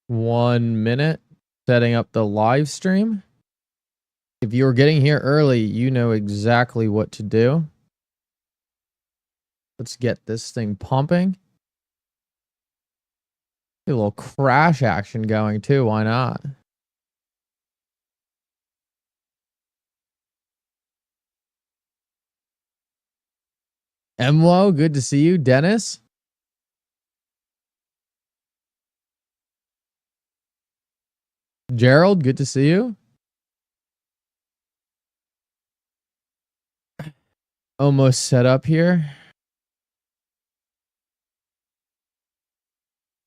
1 minute setting up the live stream. If you're getting here early, you know exactly what to do. Let's get this thing pumping. A little crash action going too. Why not? Emlo, good to see you. Dennis. Gerald, good to see you. Almost set up here.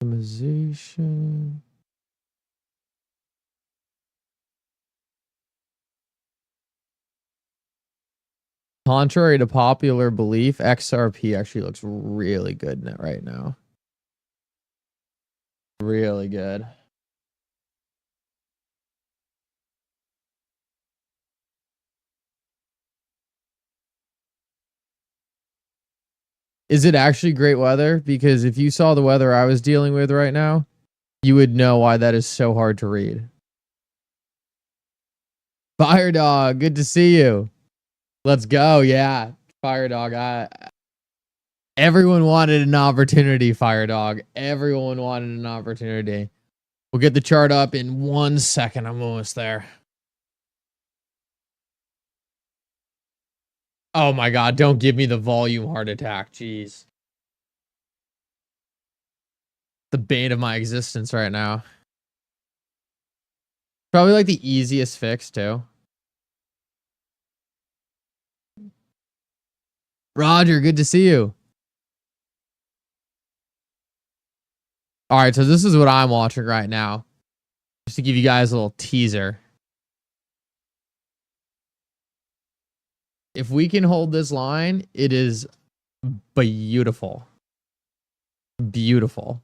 Optimization. Contrary to popular belief, XRP actually looks really good right now. Really good. Is it actually great weather? Because if you saw the weather I was dealing with right now, you would know why that is so hard to read. Fire Dog, good to see you. Let's go. Yeah, Fire Dog. Everyone wanted an opportunity, Fire Dog. Everyone wanted an opportunity. We'll get the chart up in 1 second. I'm almost there. Oh my God, don't give me the volume heart attack. Jeez. The bane of my existence right now. Probably like the easiest fix too. Roger, good to see you. All right, so this is what I'm watching right now. Just to give you guys a little teaser. If we can hold this line, it is beautiful. Beautiful.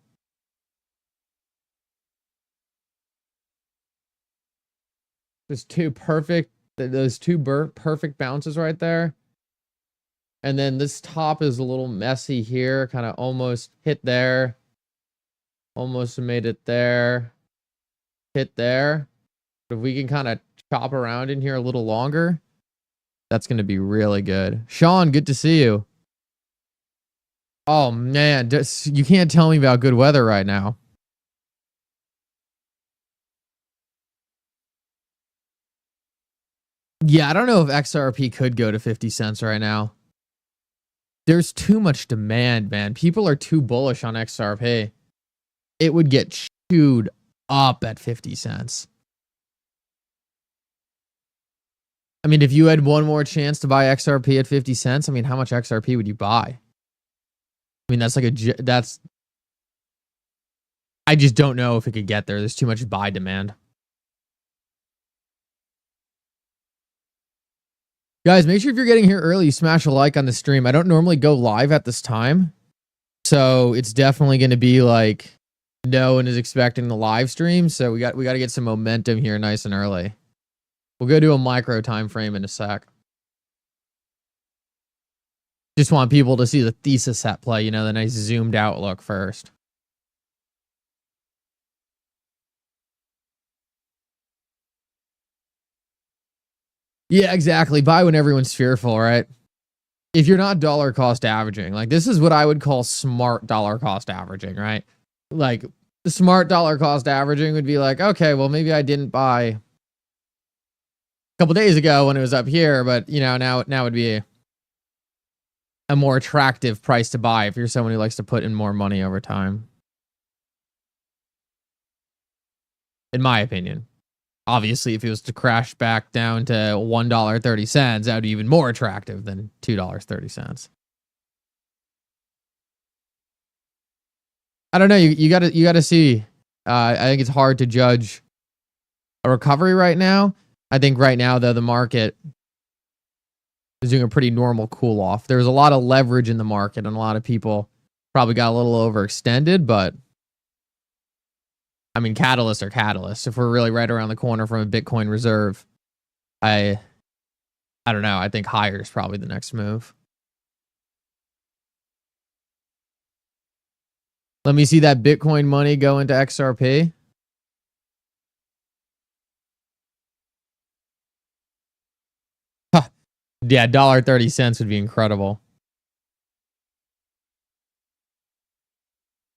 Those two perfect bounces right there. And then this top is a little messy here. Kind of almost hit there. Almost made it there. Hit there. But if we can kind of chop around in here a little longer, that's going to be really good. Sean, good to see you. Oh, man. You can't tell me about good weather right now. Yeah, I don't know if XRP could go to 50 cents right now. There's too much demand, man. People are too bullish on XRP. It would get chewed up at 50 cents. I mean, if you had one more chance to buy XRP at 50 cents, I mean, how much XRP would you buy? I mean, that's like I just don't know if it could get there. There's too much buy demand. Guys, make sure if you're getting here early, you smash a like on the stream. I don't normally go live at this time. So it's definitely going to be like no one is expecting the live stream. So we got to get some momentum here nice and early. We'll go to a micro time frame in a sec. Just want people to see the thesis at play, you know, the nice zoomed out look first. Yeah, exactly. Buy when everyone's fearful, right? If you're not dollar cost averaging, like this is what I would call smart dollar cost averaging, right? Like the smart dollar cost averaging would be like, okay, well, maybe I didn't buy a couple days ago when it was up here, but you know, now would be a more attractive price to buy if you're someone who likes to put in more money over time. In my opinion. Obviously, if it was to crash back down to $1.30, that would be even more attractive than $2.30. I don't know. You gotta see. I think it's hard to judge a recovery right now. I think right now, though, the market is doing a pretty normal cool off. There's a lot of leverage in the market, and a lot of people probably got a little overextended, but I mean, catalysts are catalysts. If we're really right around the corner from a Bitcoin reserve, I don't know. I think higher is probably the next move. Let me see that Bitcoin money go into XRP. Yeah, $1.30 would be incredible.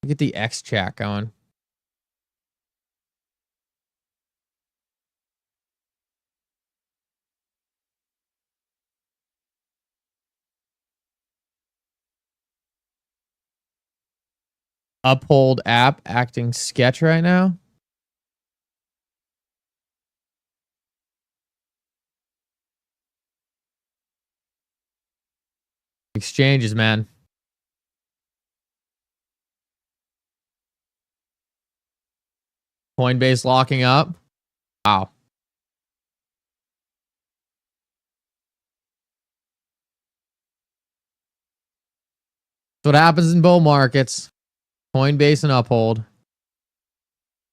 Get the X chat going. Uphold app acting sketch right now. Exchanges, man. Coinbase locking up. Wow. That's what happens in bull markets. Coinbase and Uphold.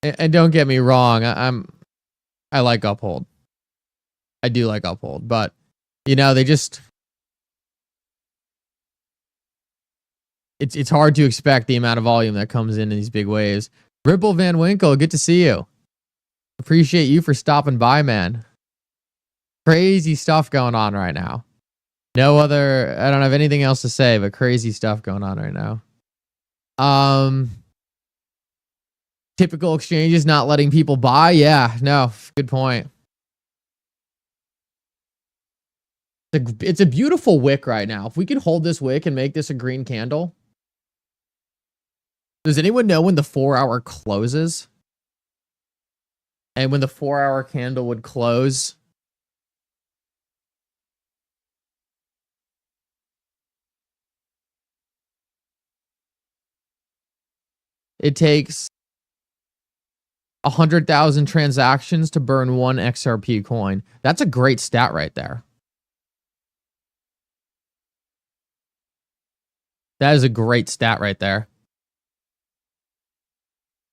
And don't get me wrong, I like Uphold. I do like Uphold, but you know, they just it's hard to expect the amount of volume that comes in these big waves. Ripple Van Winkle, good to see you. Appreciate you for stopping by, man. Crazy stuff going on right now. No other, I don't have anything else to say, but crazy stuff going on right now. Typical exchanges not letting people buy. Yeah, no, good point. It's a beautiful wick right now. If we could hold this wick and make this a green candle. Does anyone know when the 4-hour closes? And when the 4-hour candle would close? It takes 100,000 transactions to burn 1 XRP coin. That's a great stat right there. That is a great stat right there.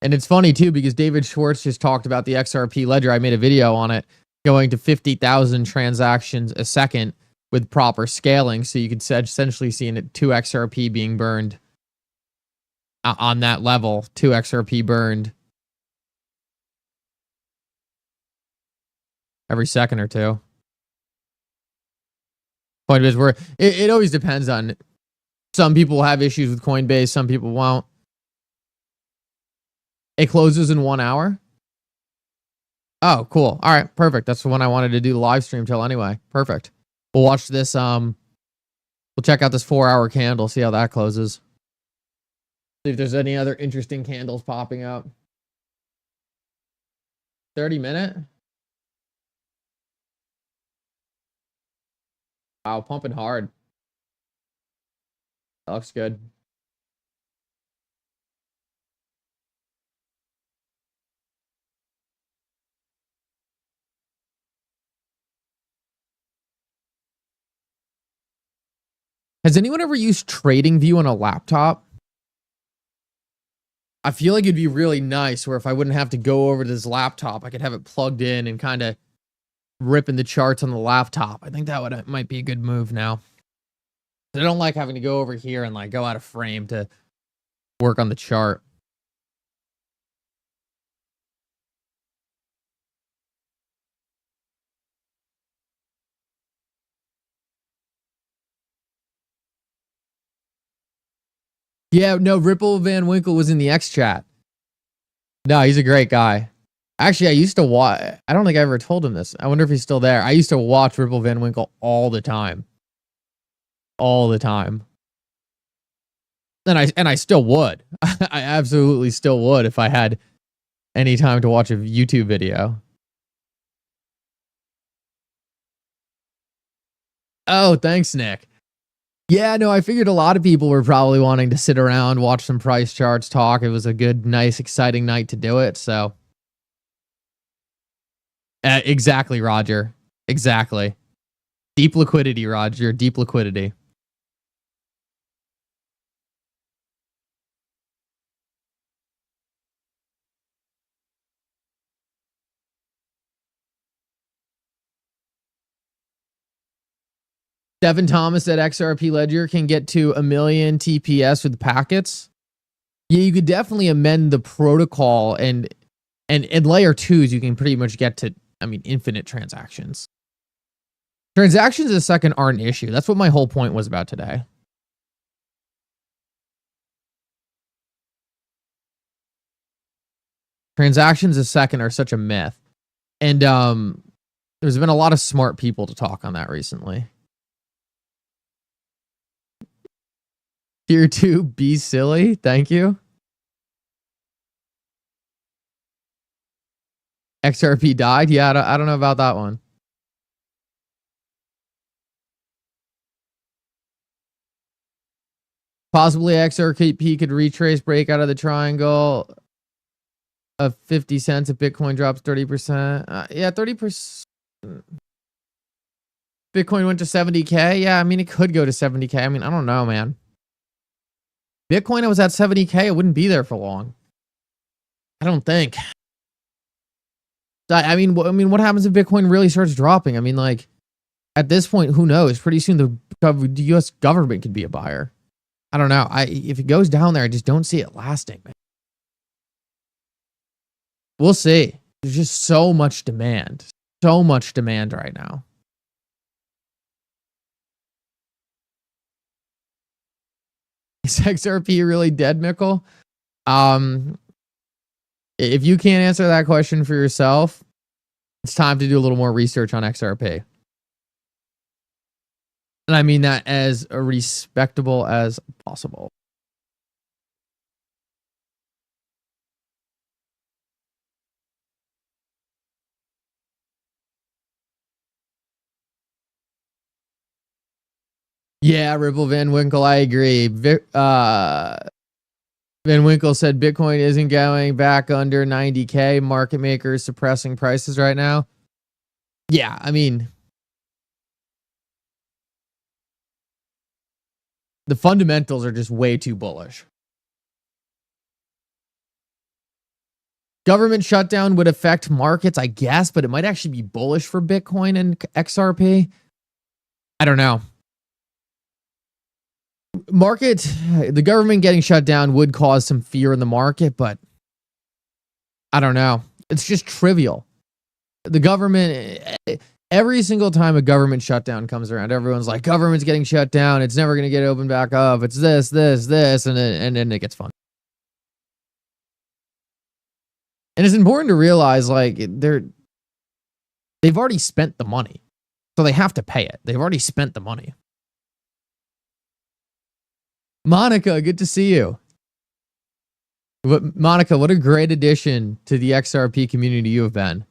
And it's funny too, because David Schwartz just talked about the XRP ledger. I made a video on it, going to 50,000 transactions a second with proper scaling. So you could essentially see 2 XRP being burned on that level. 2 XRP burned every second or two. Coinbase, it always depends on. Some people have issues with Coinbase, some people won't. It closes in 1 hour. Oh, cool. All right, perfect. That's the one I wanted to do the live stream till anyway. Perfect. We'll watch this. We'll check out this 4-hour candle, see how that closes. See if there's any other interesting candles popping up. 30-minute. Wow, pumping hard. That looks good. Has anyone ever used TradingView on a laptop? I feel like it'd be really nice where if I wouldn't have to go over to this laptop, I could have it plugged in and kind of ripping the charts on the laptop. I think that might be a good move now. I don't like having to go over here and like go out of frame to work on the chart. Yeah, no, Ripple Van Winkle was in the X chat. No, he's a great guy. Actually, I used to watch. I don't think I ever told him this. I wonder if he's still there. I used to watch Ripple Van Winkle all the time. All the time. And I still would. I absolutely still would if I had any time to watch a YouTube video. Oh, thanks, Nick. Yeah, no, I figured a lot of people were probably wanting to sit around, watch some price charts, talk. It was a good, nice, exciting night to do it. So, exactly, Roger. Exactly. Deep liquidity, Roger. Deep liquidity. Devin Thomas at XRP Ledger can get to 1 million TPS with packets. Yeah, you could definitely amend the protocol, and layer 2s, you can pretty much get to, I mean, infinite transactions. Transactions a second aren't an issue. That's what my whole point was about today. Transactions a second are such a myth. And there's been a lot of smart people to talk on that recently. Tier 2, be silly. Thank you. XRP died? Yeah, I don't know about that one. Possibly XRP could retrace breakout of the triangle of 50 cents if Bitcoin drops 30%. Yeah, 30%. Bitcoin went to 70K. Yeah, I mean, it could go to 70K. I mean, I don't know, man. Bitcoin, it was at 70K. It wouldn't be there for long. I don't think. I mean, what happens if Bitcoin really starts dropping? I mean, like, at this point, who knows? Pretty soon, the U.S. government could be a buyer. I don't know. If it goes down there, I just don't see it lasting, man. We'll see. There's just so much demand. So much demand right now. Is XRP really dead, Mickle? If you can't answer that question for yourself, it's time to do a little more research on XRP. And I mean that as respectable as possible. Yeah, Ripple Van Winkle, I agree. Van Winkle said Bitcoin isn't going back under 90K. Market makers suppressing prices right now. Yeah, I mean, the fundamentals are just way too bullish. Government shutdown would affect markets, I guess, but it might actually be bullish for Bitcoin and XRP. I don't know. The government getting shut down would cause some fear in the market, but I don't know. It's just trivial. The government, every single time a government shutdown comes around, everyone's like, government's getting shut down. It's never going to get opened back up. It's this, and then it gets fun. And it's important to realize, like, they've already spent the money, so they have to pay it. They've already spent the money. Monica, good to see you. Monica, what a great addition to the XRP community you have been.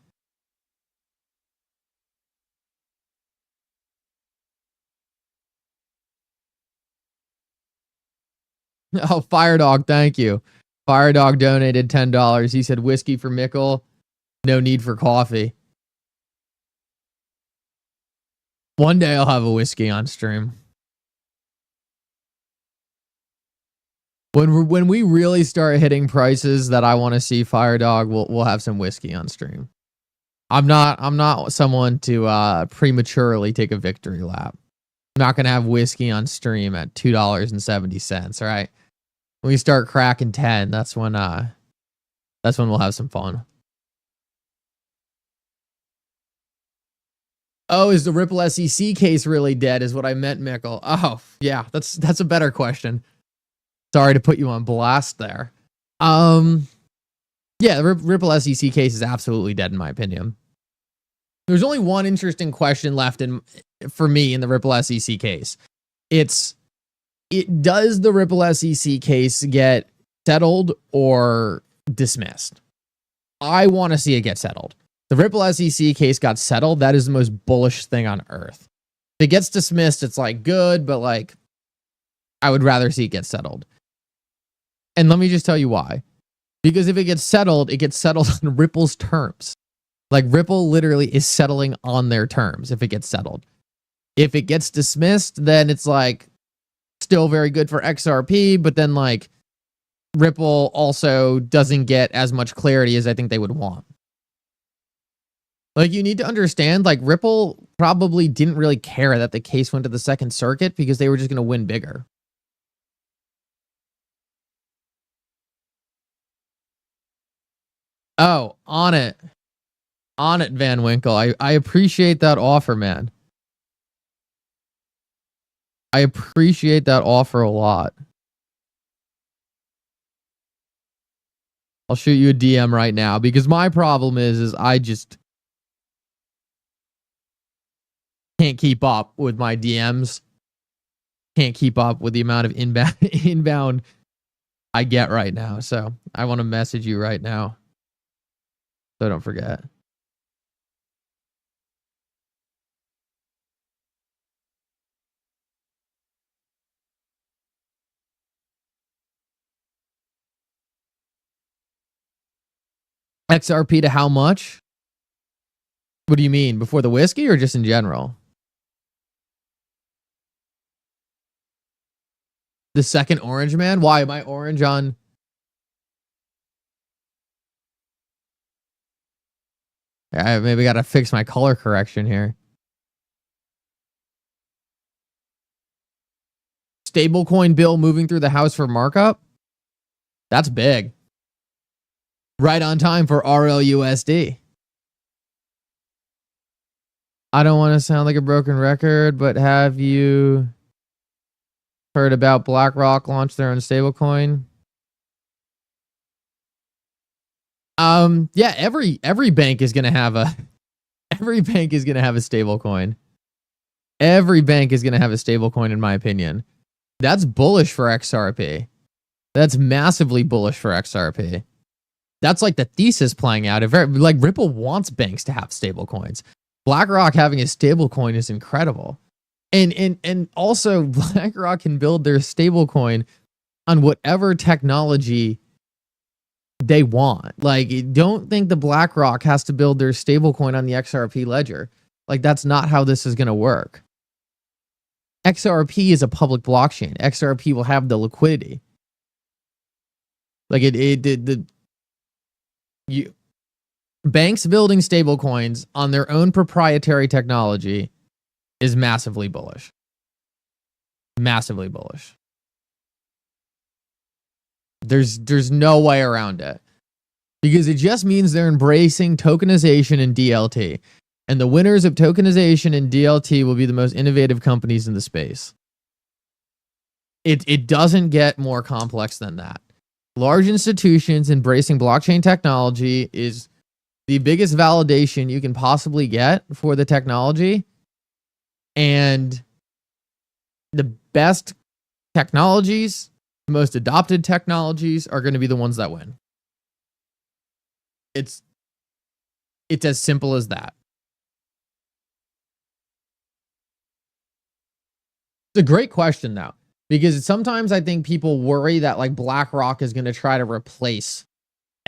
Oh, Firedog, thank you. Firedog donated $10. He said whiskey for Mickle, no need for coffee. One day I'll have a whiskey on stream. When we really start hitting prices that I want to see, Firedog, we'll have some whiskey on stream. I'm not someone to prematurely take a victory lap. I'm not gonna have whiskey on stream at $2.70. All right. When we start cracking 10, that's when we'll have some fun. Oh, is the Ripple SEC case really dead? Is what I meant, Mickle. Oh, yeah, that's a better question. Sorry to put you on blast there. Yeah, the Ripple SEC case is absolutely dead in my opinion. There's only one interesting question left for me in the Ripple SEC case. Does the Ripple SEC case get settled or dismissed? I want to see it get settled. The Ripple SEC case got settled. That is the most bullish thing on earth. If it gets dismissed, it's like good, but like I would rather see it get settled. And let me just tell you why. Because if it gets settled on Ripple's terms. Like Ripple literally is settling on their terms if it gets settled. If it gets dismissed, then it's like still very good for XRP, but then like Ripple also doesn't get as much clarity as I think they would want. Like you need to understand, like Ripple probably didn't really care that the case went to the Second Circuit because they were just going to win bigger. Oh, on it, Van Winkle. I appreciate that offer, man. I appreciate that offer a lot. I'll shoot you a DM right now because my problem is I just can't keep up with my DMs. Can't keep up with the amount of inbound I get right now. So I want to message you right now. So don't forget. XRP to how much? What do you mean? Before the whiskey or just in general? The second orange man? Why am I orange on? I maybe got to fix my color correction here. Stablecoin bill moving through the House for markup? That's big. Right on time for RL USD. I don't want to sound like a broken record, but have you heard about BlackRock launched their own stablecoin? Yeah, every bank is gonna have a every bank is gonna have a stablecoin. Every bank is gonna have a stablecoin, in my opinion. That's bullish for XRP. That's massively bullish for XRP. That's like the thesis playing out. Like Ripple wants banks to have stablecoins. BlackRock having a stablecoin is incredible. And also BlackRock can build their stablecoin on whatever technology they want. Like, don't think the BlackRock has to build their stablecoin on the XRP ledger. Like, that's not how this is going to work. XRP is a public blockchain. XRP will have the liquidity. Like banks building stablecoins on their own proprietary technology is massively bullish. Massively bullish. There's no way around it. Because it just means they're embracing tokenization and DLT. And the winners of tokenization and DLT will be the most innovative companies in the space. It doesn't get more complex than that. Large institutions embracing blockchain technology is the biggest validation you can possibly get for the technology. And the best technologies, the most adopted technologies are going to be the ones that win. It's as simple as that. It's a great question, though, because sometimes I think people worry that like BlackRock is going to try to replace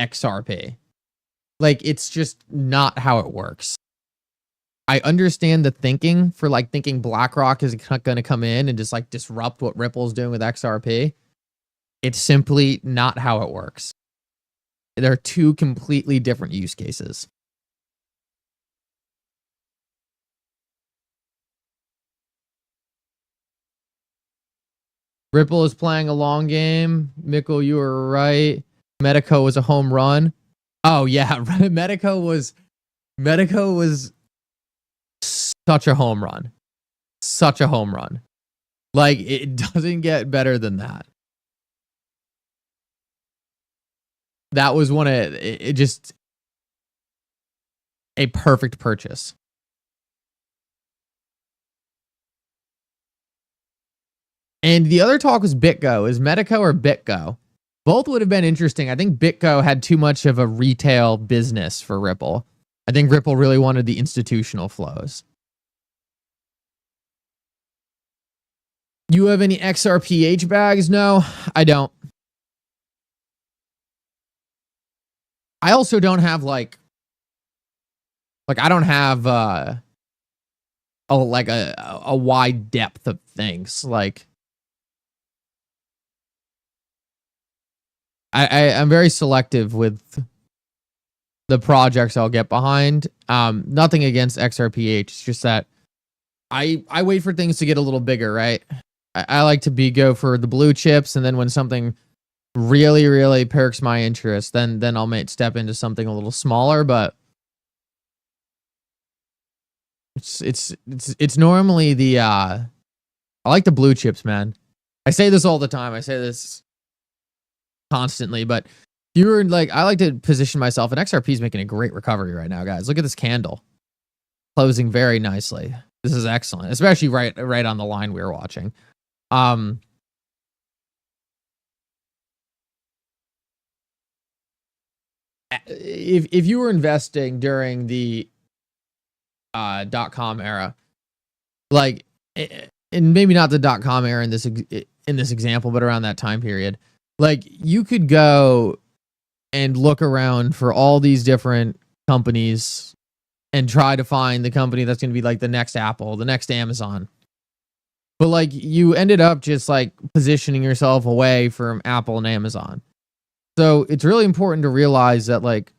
XRP. Like, it's just not how it works. I understand the thinking for like thinking BlackRock is going to come in and just like disrupt what Ripple's doing with XRP. It's simply not how it works. There are two completely different use cases. Ripple is playing a long game. Mickle, you were right. Medico was a home run. Oh yeah, Medico was such a home run. Such a home run. Like, it doesn't get better than that. That was just a perfect purchase. And the other talk was BitGo. Is Medico or BitGo? Both would have been interesting. I think BitGo had too much of a retail business for Ripple. I think Ripple really wanted the institutional flows. You have any XRPH bags? No, I don't. I also don't have like I don't have a wide depth of things. Like, I'm very selective with the projects I'll get behind. Nothing against XRPH. It's just that I wait for things to get a little bigger, right? I like to go for the blue chips, and then when something really, really perks my interest, then I'll step into something a little smaller. But it's normally the I like the blue chips, man. I say this all the time. I say this constantly, but you're like, I like to position myself, and XRP is making a great recovery right now, guys. Look at this candle closing very nicely. This is excellent, especially right on the line we were watching. If you were investing during the .com era, like, and maybe not the .com era in this example, but around that time period, like, you could go and look around for all these different companies and try to find the company that's going to be like the next Apple, the next Amazon. But like, you ended up just like positioning yourself away from Apple and Amazon. So it's really important to realize that like,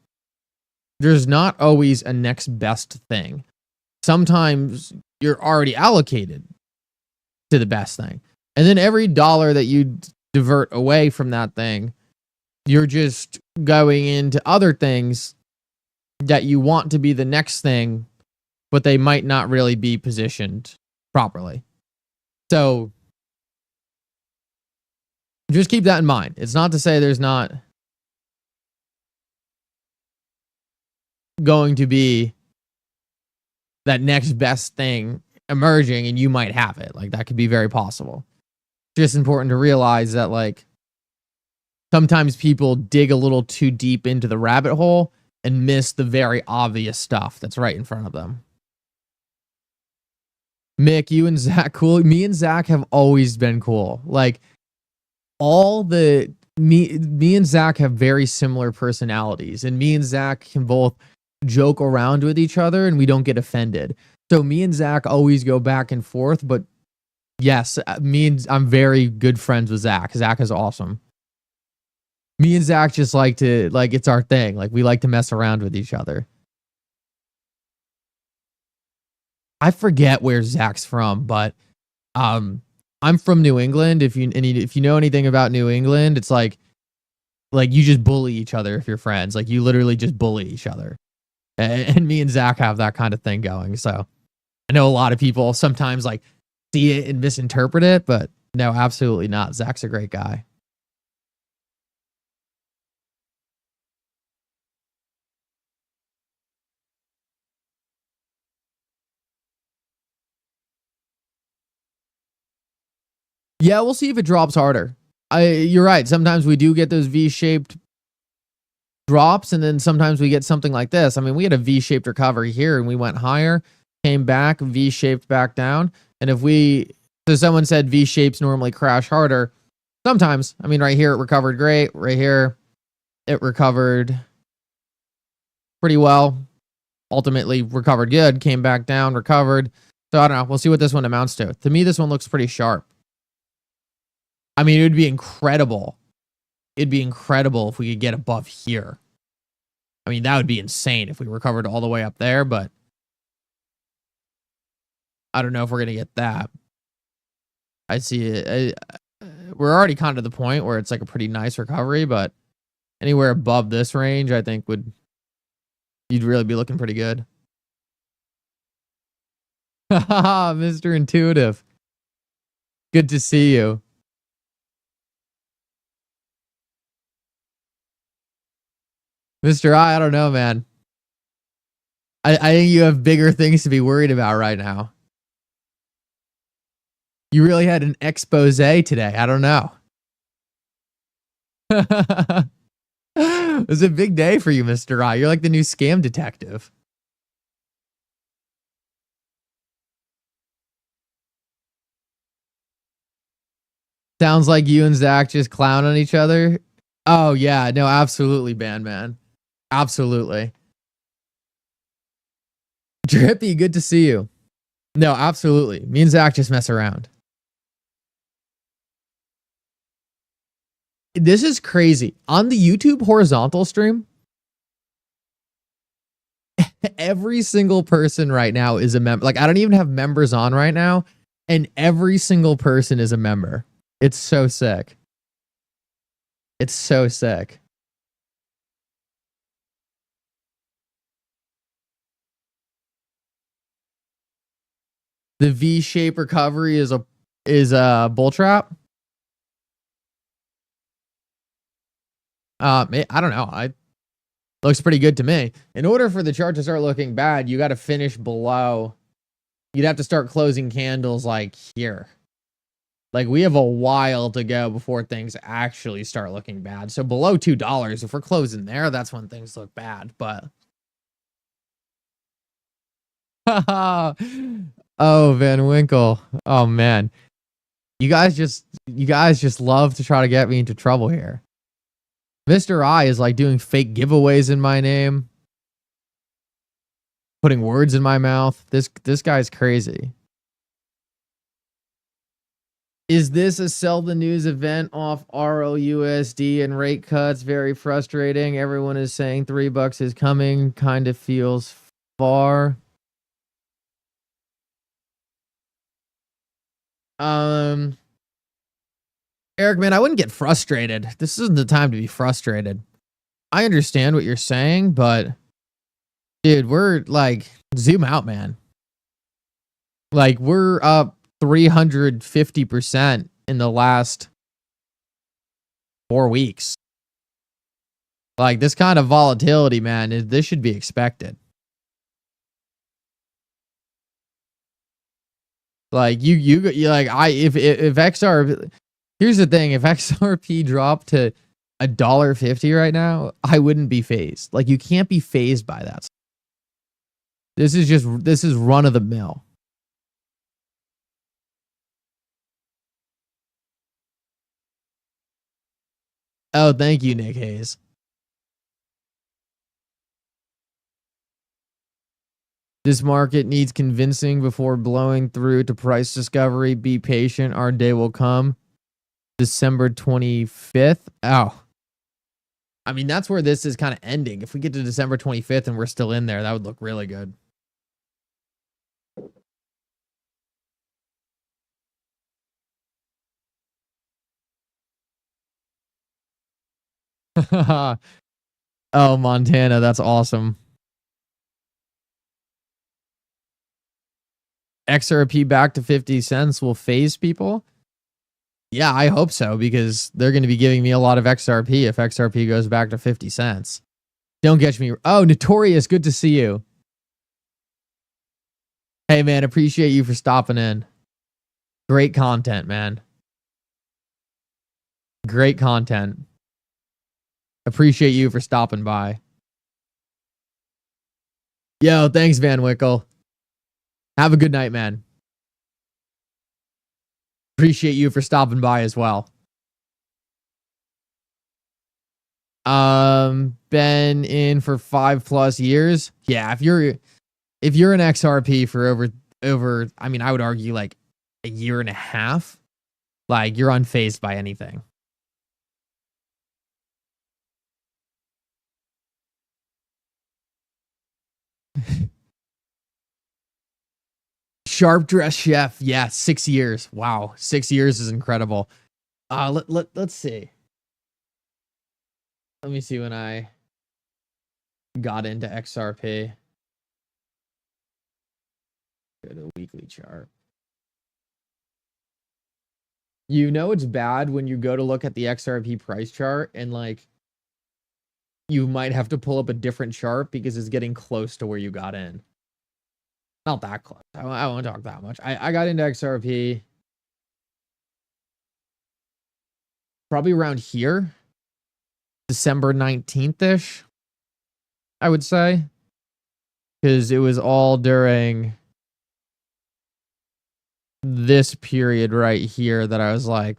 there's not always a next best thing. Sometimes you're already allocated to the best thing. And then every dollar that you divert away from that thing, you're just going into other things that you want to be the next thing, but they might not really be positioned properly. So just keep that in mind. It's not to say there's not going to be that next best thing emerging and you might have it. Like, that could be very possible. Just important to realize that like, sometimes people dig a little too deep into the rabbit hole and miss the very obvious stuff that's right in front of them. Mick, you and Zach cool. Me and Zach have always been cool. Like, me and Zach have very similar personalities, and me and Zach can both joke around with each other and we don't get offended. So me and Zach always go back and forth, but yes, I'm very good friends with Zach. Zach is awesome. Me and Zach just like to, like, it's our thing. Like, we like to mess around with each other. I forget where Zach's from, but I'm from New England. If you know anything about New England, it's like you just bully each other if you're friends. Like, you literally just bully each other. And me and Zach have that kind of thing going. So I know a lot of people sometimes like see it and misinterpret it, but no, absolutely not. Zach's a great guy. Yeah, we'll see if it drops harder. You're right. Sometimes we do get those V-shaped drops, and then sometimes we get something like this. I mean, we had a V-shaped recovery here, and we went higher, came back, V-shaped back down. And so someone said V-shapes normally crash harder. Sometimes. I mean, right here it recovered great. Right here it recovered pretty well. Ultimately recovered good, came back down, recovered. So I don't know. We'll see what this one amounts to. To me, this one looks pretty sharp. I mean, it would be incredible. It'd be incredible if we could get above here. I mean, that would be insane if we recovered all the way up there, but I don't know if we're going to get that. I see it. We're already kind of to the point where it's like a pretty nice recovery, but anywhere above this range, I think you'd really be looking pretty good. Mr. Intuitive. Good to see you. Mr. I don't know, man. I think you have bigger things to be worried about right now. You really had an expose today. I don't know. It was a big day for you, Mr. I. You're like the new scam detective. Sounds like you and Zach just clown on each other. Oh, yeah. No, absolutely, man. Absolutely. Drippy, good to see you. No, absolutely. Me and Zach just mess around. This is crazy. On the YouTube horizontal stream, every single person right now is a member. Like, I don't even have members on right now, and every single person is a member. It's so sick. It's so sick. The V-shape recovery is a is a bull trap. I don't know. Looks pretty good to me. In order for the chart to start looking bad, you got to finish below. You'd have to start closing candles like here. Like we have a while to go before things actually start looking bad. So below $2, if we're closing there, that's when things look bad. But oh, Van Winkle. Oh man. You guys just love to try to get me into trouble here. Mr. I is like doing fake giveaways in my name, putting words in my mouth. This guy's crazy. Is this a sell the news event off RL USD and rate cuts? Very frustrating. Everyone is saying $3 is coming. Kind of feels far. Eric, man, I wouldn't get frustrated. This isn't the time to be frustrated. I understand what you're saying, but dude, we're like, zoom out, man. Like, we're up 350% in the last 4 weeks. Like, this kind of volatility, man, this should be expected. Like, you like, if XRP, here's the thing, if XRP dropped to $1.50 right now, I wouldn't be phased. Like, you can't be phased by that. This is run of the mill. Oh, thank you, Nick Hayes. This market needs convincing before blowing through to price discovery. Be patient. Our day will come. December 25th. Oh. I mean, that's where this is kind of ending. If we get to December 25th and we're still in there, that would look really good. Oh, Montana. That's awesome. XRP back to 50 cents will phase people. Yeah, I hope so, because they're going to be giving me a lot of XRP if XRP goes back to 50 cents. Don't catch me. Oh, Notorious, good to see you. Hey, man, appreciate you for stopping in. Great content, man. Great content. Appreciate you for stopping by. Yo, thanks, Van Wickle. Have a good night, man. Appreciate you for stopping by as well. Been in for 5+ years. Yeah, if you're an XRP for over, I mean, I would argue like a year and a half, like you're unfazed by anything. Sharp dress chef. Yeah, 6 years. Wow. 6 years is incredible. Let's see. Let me see when I got into XRP. Go to the weekly chart. You know it's bad when you go to look at the XRP price chart and like you might have to pull up a different chart because it's getting close to where you got in. Not that close. I won't talk that much. I got into XRP probably around here, December 19th-ish, I would say, because it was all during this period right here that I was like,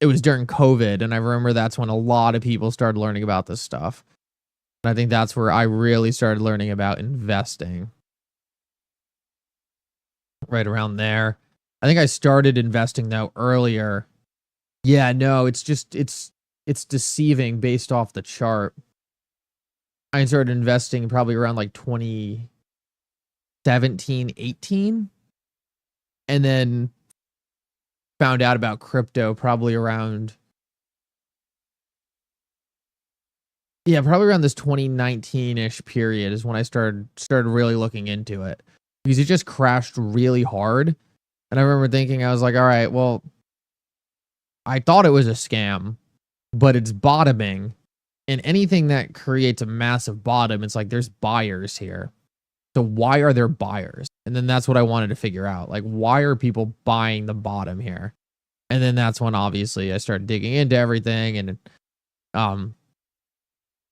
it was during COVID, and I remember that's when a lot of people started learning about this stuff. And I think that's where I really started learning about investing. Right around there. I think I started investing though earlier. Yeah, no, it's just it's deceiving based off the chart. I started investing probably around like 2017, 18. And then found out about crypto probably around, yeah, probably around this 2019-ish period is when I started really looking into it. because it just crashed really hard. And I remember thinking, I was like, all right, well, I thought it was a scam, but it's bottoming. And anything that creates a massive bottom, it's like there's buyers here. So why are there buyers? And then that's what I wanted to figure out. Like, why are people buying the bottom here? And then that's when obviously I started digging into everything and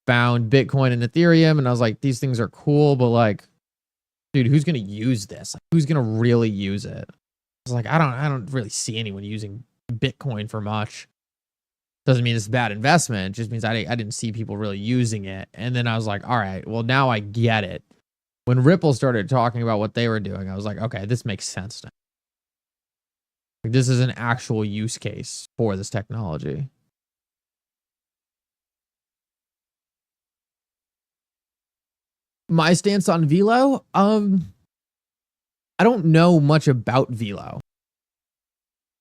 found Bitcoin and Ethereum. And I was like, these things are cool, but like, dude, who's going to use this? Like, who's going to really use it? I was like, I don't really see anyone using Bitcoin for much. Doesn't mean it's a bad investment. It just means I didn't see people really using it. And then I was like, all right, well, now I get it. When Ripple started talking about what they were doing, I was like, okay, this makes sense now. Like, this is an actual use case for this technology. My stance on Velo, I don't know much about Velo.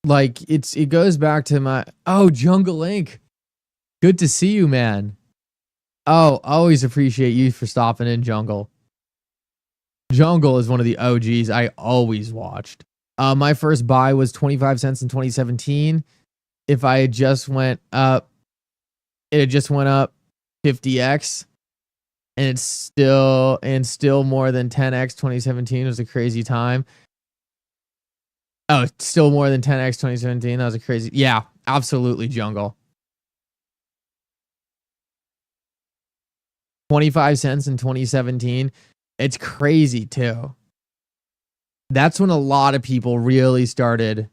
Like, it goes back to my Jungle Inc. Good to see you, man. Oh, always appreciate you for stopping in, Jungle. Jungle is one of the OGs I always watched. My first buy was 25 cents in 2017. If I had just went up, it had just went up 50x, and it's still more than 10x 2017. It was a crazy time. Oh, it's still more than 10x 2017. That was a crazy. Yeah, absolutely, Jungle. 25 cents in 2017. It's crazy too. That's when a lot of people really started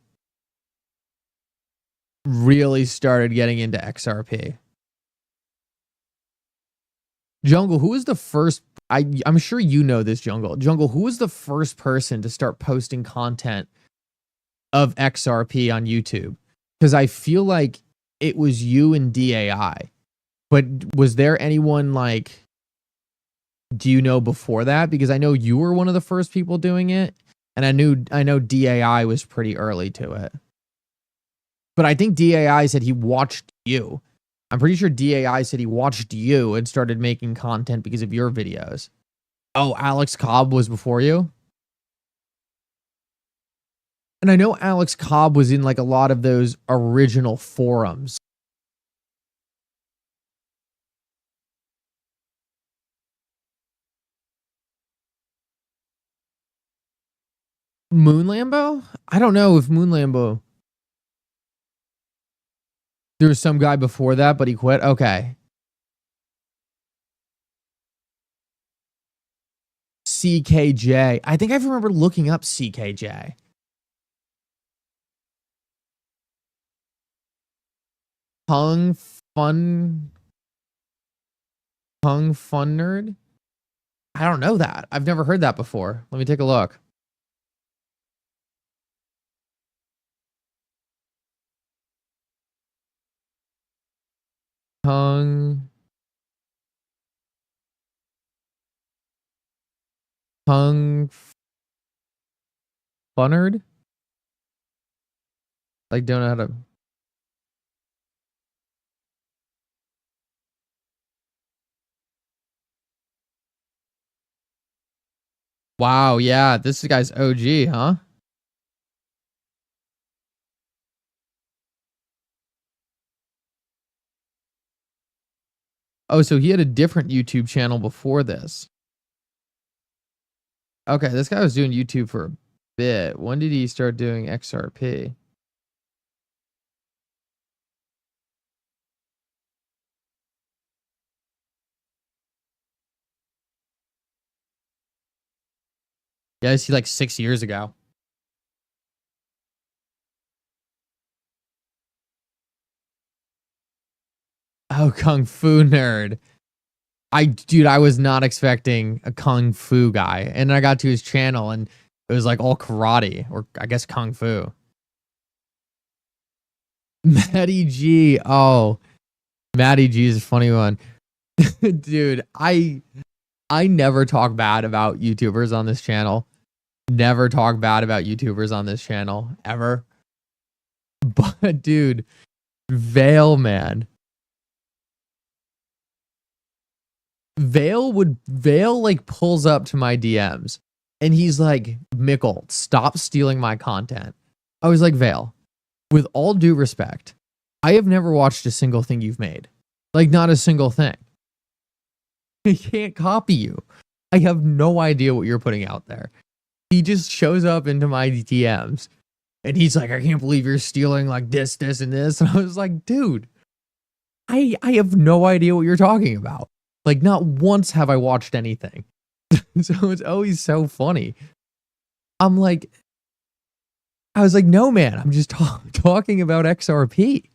getting into XRP. Jungle, who was the first? I'm sure you know this, Jungle. Jungle, who was the first person to start posting content of XRP on YouTube? Because I feel like it was you and DAI. But was there anyone like, do you know before that? Because I know you were one of the first people doing it, and I know DAI was pretty early to it. But I think DAI said he watched you. I'm pretty sure DAI said he watched you and started making content because of your videos. Oh, Alex Cobb was before you? And I know Alex Cobb was in like a lot of those original forums. Moon Lambo? I don't know if Moon Lambo. There was some guy before that, but he quit. Okay. CKJ. I think I remember looking up CKJ. Hung Fun Nerd? I don't know that. I've never heard that before. Let me take a look. Hung Funnerd? Like, don't know how to. Wow, yeah, this guy's OG, huh? Oh, so he had a different YouTube channel before this. Okay, this guy was doing YouTube for a bit. When did he start doing XRP? Yeah, I see like 6 years ago. Oh, Kung Fu Nerd. Dude, I was not expecting a Kung Fu guy. And I got to his channel and it was like all karate, or I guess Kung Fu. Matty G. Oh, Matty G is a funny one. Dude, I never talk bad about YouTubers on this channel. Never talk bad about YouTubers on this channel, ever. But dude, Vale, man. Vale like pulls up to my DMs And he's like, Mickle, stop stealing my content. I was like, Vale, with all due respect, I have never watched a single thing you've made. Like, not a single thing. I can't copy you. I have no idea what you're putting out there. He just shows up into my DMs and he's like, I can't believe you're stealing like this, this, and this. And I was like, dude, I have no idea what you're talking about. Like, not once have I watched anything. So it's always so funny. I'm like, I was like, no, man, I'm just talking about XRP.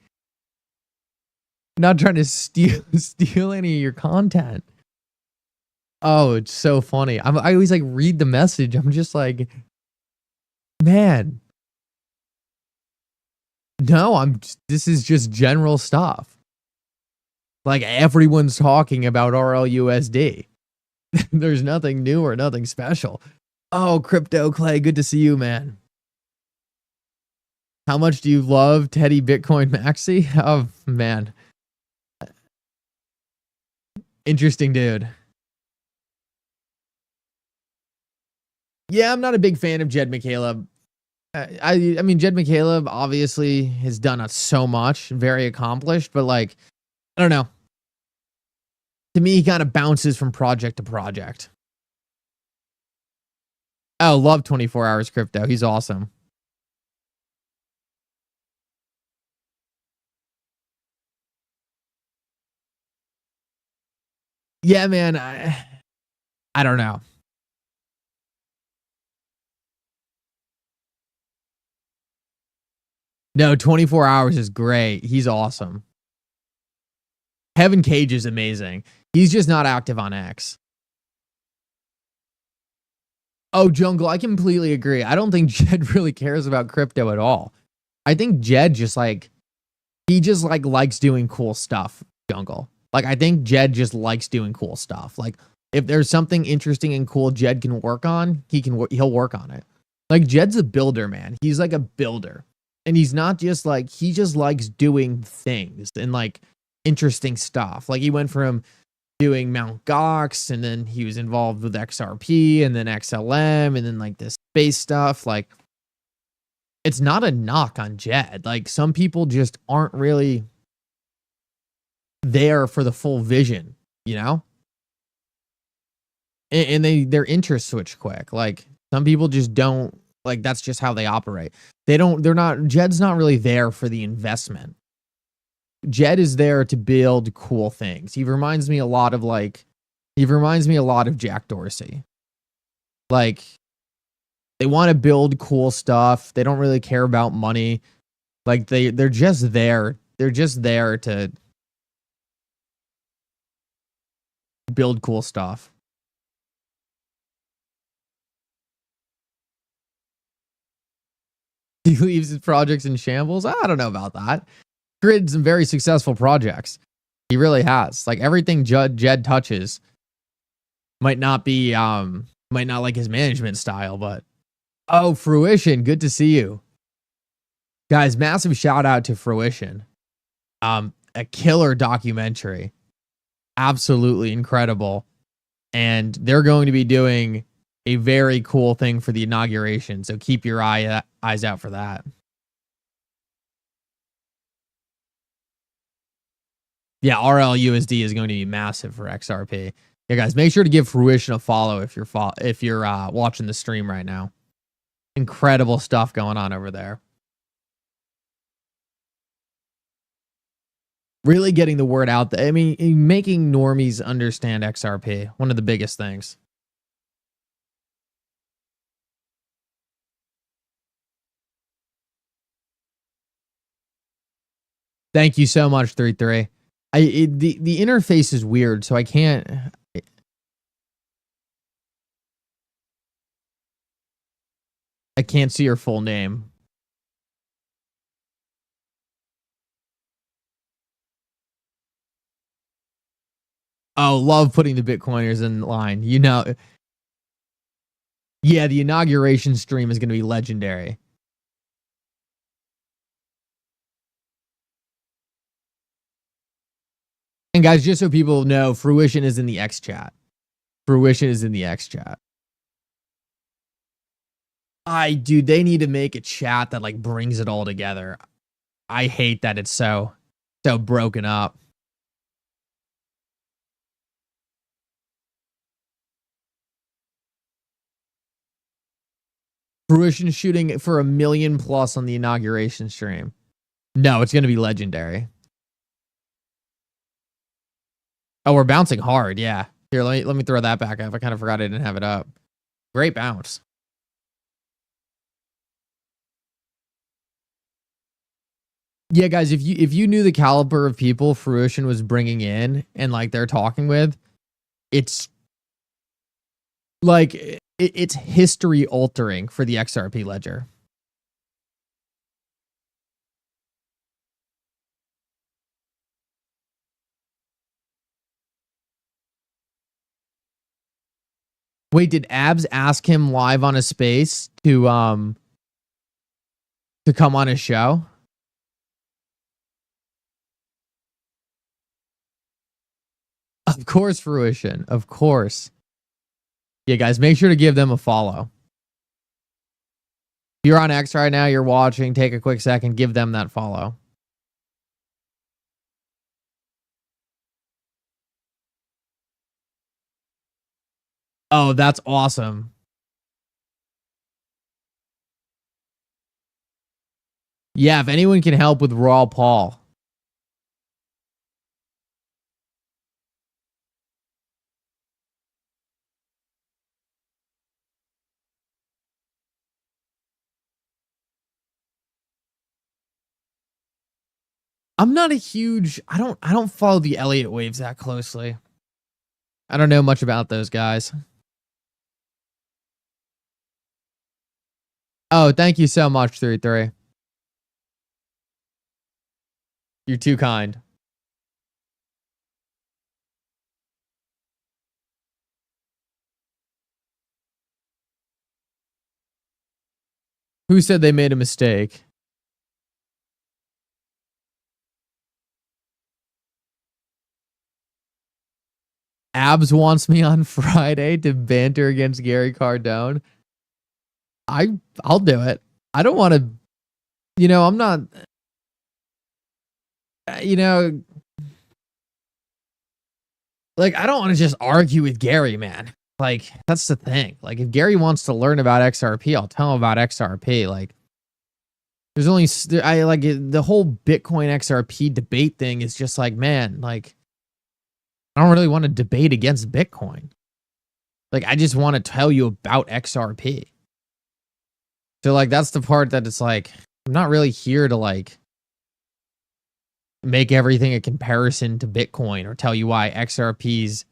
Not trying to steal any of your content. Oh, it's so funny. I always like read the message. I'm just like, man, no, this is just general stuff. Like, everyone's talking about RL USD. There's nothing new or nothing special. Oh, Crypto Clay, good to see you, man. How much do you love Teddy Bitcoin Maxi? Oh, man. Interesting dude. Yeah, I'm not a big fan of Jed McCaleb. I mean, Jed McCaleb obviously has done so much, very accomplished, but like, I don't know. To me, he kind of bounces from project to project. Oh, love 24 Hours Crypto. He's awesome. Yeah, man. I don't know. No, 24 Hours is great. He's awesome. Heaven Cage is amazing. He's just not active on X. Oh, Jungle, I completely agree. I don't think Jed really cares about crypto at all. I think Jed just like, he just like likes doing cool stuff, Jungle. Like, I think Jed just likes doing cool stuff. Like, if there's something interesting and cool Jed can work on, he'll work on it. Like, Jed's a builder, man. He's like a builder. And he's not just like, he just likes doing things and like interesting stuff. Like, he went from doing Mt. Gox, and then he was involved with XRP, and then XLM, and then like this space stuff. Like, it's not a knock on Jed. Like, some people just aren't really there for the full vision, you know? And their interest switch quick. Like, some people just don't, like, that's just how they operate. Jed's not really there for the investment. Jed is there to build cool things. He reminds me a lot of Jack Dorsey. Like, they want to build cool stuff. They don't really care about money. Like, they're just there. They're just there to build cool stuff. He leaves his projects in shambles. I don't know about that. Created some very successful projects. He really has. Like, everything Jed touches might not like his management style, but oh, Fruition, good to see you. Guys, massive shout out to Fruition. A killer documentary. Absolutely incredible. And they're going to be doing a very cool thing for the inauguration, so keep your eyes out for that. Yeah, RL USD is going to be massive for XRP. Yeah, guys, make sure to give Fruition a follow if you're watching the stream right now. Incredible stuff going on over there. Really getting the word out there. I mean, making normies understand XRP, one of the biggest things. Thank you so much, 33. The interface is weird, so I can't see your full name. Oh, love putting the Bitcoiners in line. You know, yeah, the inauguration stream is going to be legendary. And guys, just so people know, Fruition is in the X chat. Fruition is in the X chat. Dude, they need to make a chat that like brings it all together. I hate that it's so broken up. Fruition shooting for 1 million plus on the inauguration stream. No, it's going to be legendary. Oh, we're bouncing hard. Yeah. Here, let me throw that back up. I kind of forgot I didn't have it up. Great bounce. Yeah, guys, if you knew the caliber of people Fruition was bringing in and like they're talking with, it's like it's history altering for the XRP ledger. Wait, did Abs ask him live on a space to come on his show? Of course, Fruition. Of course. Yeah, guys, make sure to give them a follow. If you're on X right now, you're watching, take a quick second, give them that follow. Oh, that's awesome. Yeah, if anyone can help with Raw Paul. I'm not a huge I don't follow the Elliott waves that closely. I don't know much about those guys. Oh, thank you so much, 33. You're too kind. Who said they made a mistake? Abs wants me on Friday to banter against Gary Cardone. I'll do it. I don't want to, I'm not, like, I don't want to just argue with Gary, man. Like, that's the thing. Like, if Gary wants to learn about XRP, I'll tell him about XRP. Like, there's only, I like the whole Bitcoin XRP debate thing is just like, man, like, I don't really want to debate against Bitcoin. Like, I just want to tell you about XRP. So, like, that's the part that it's like, I'm not really here to, like, make everything a comparison to Bitcoin or tell you why XRP's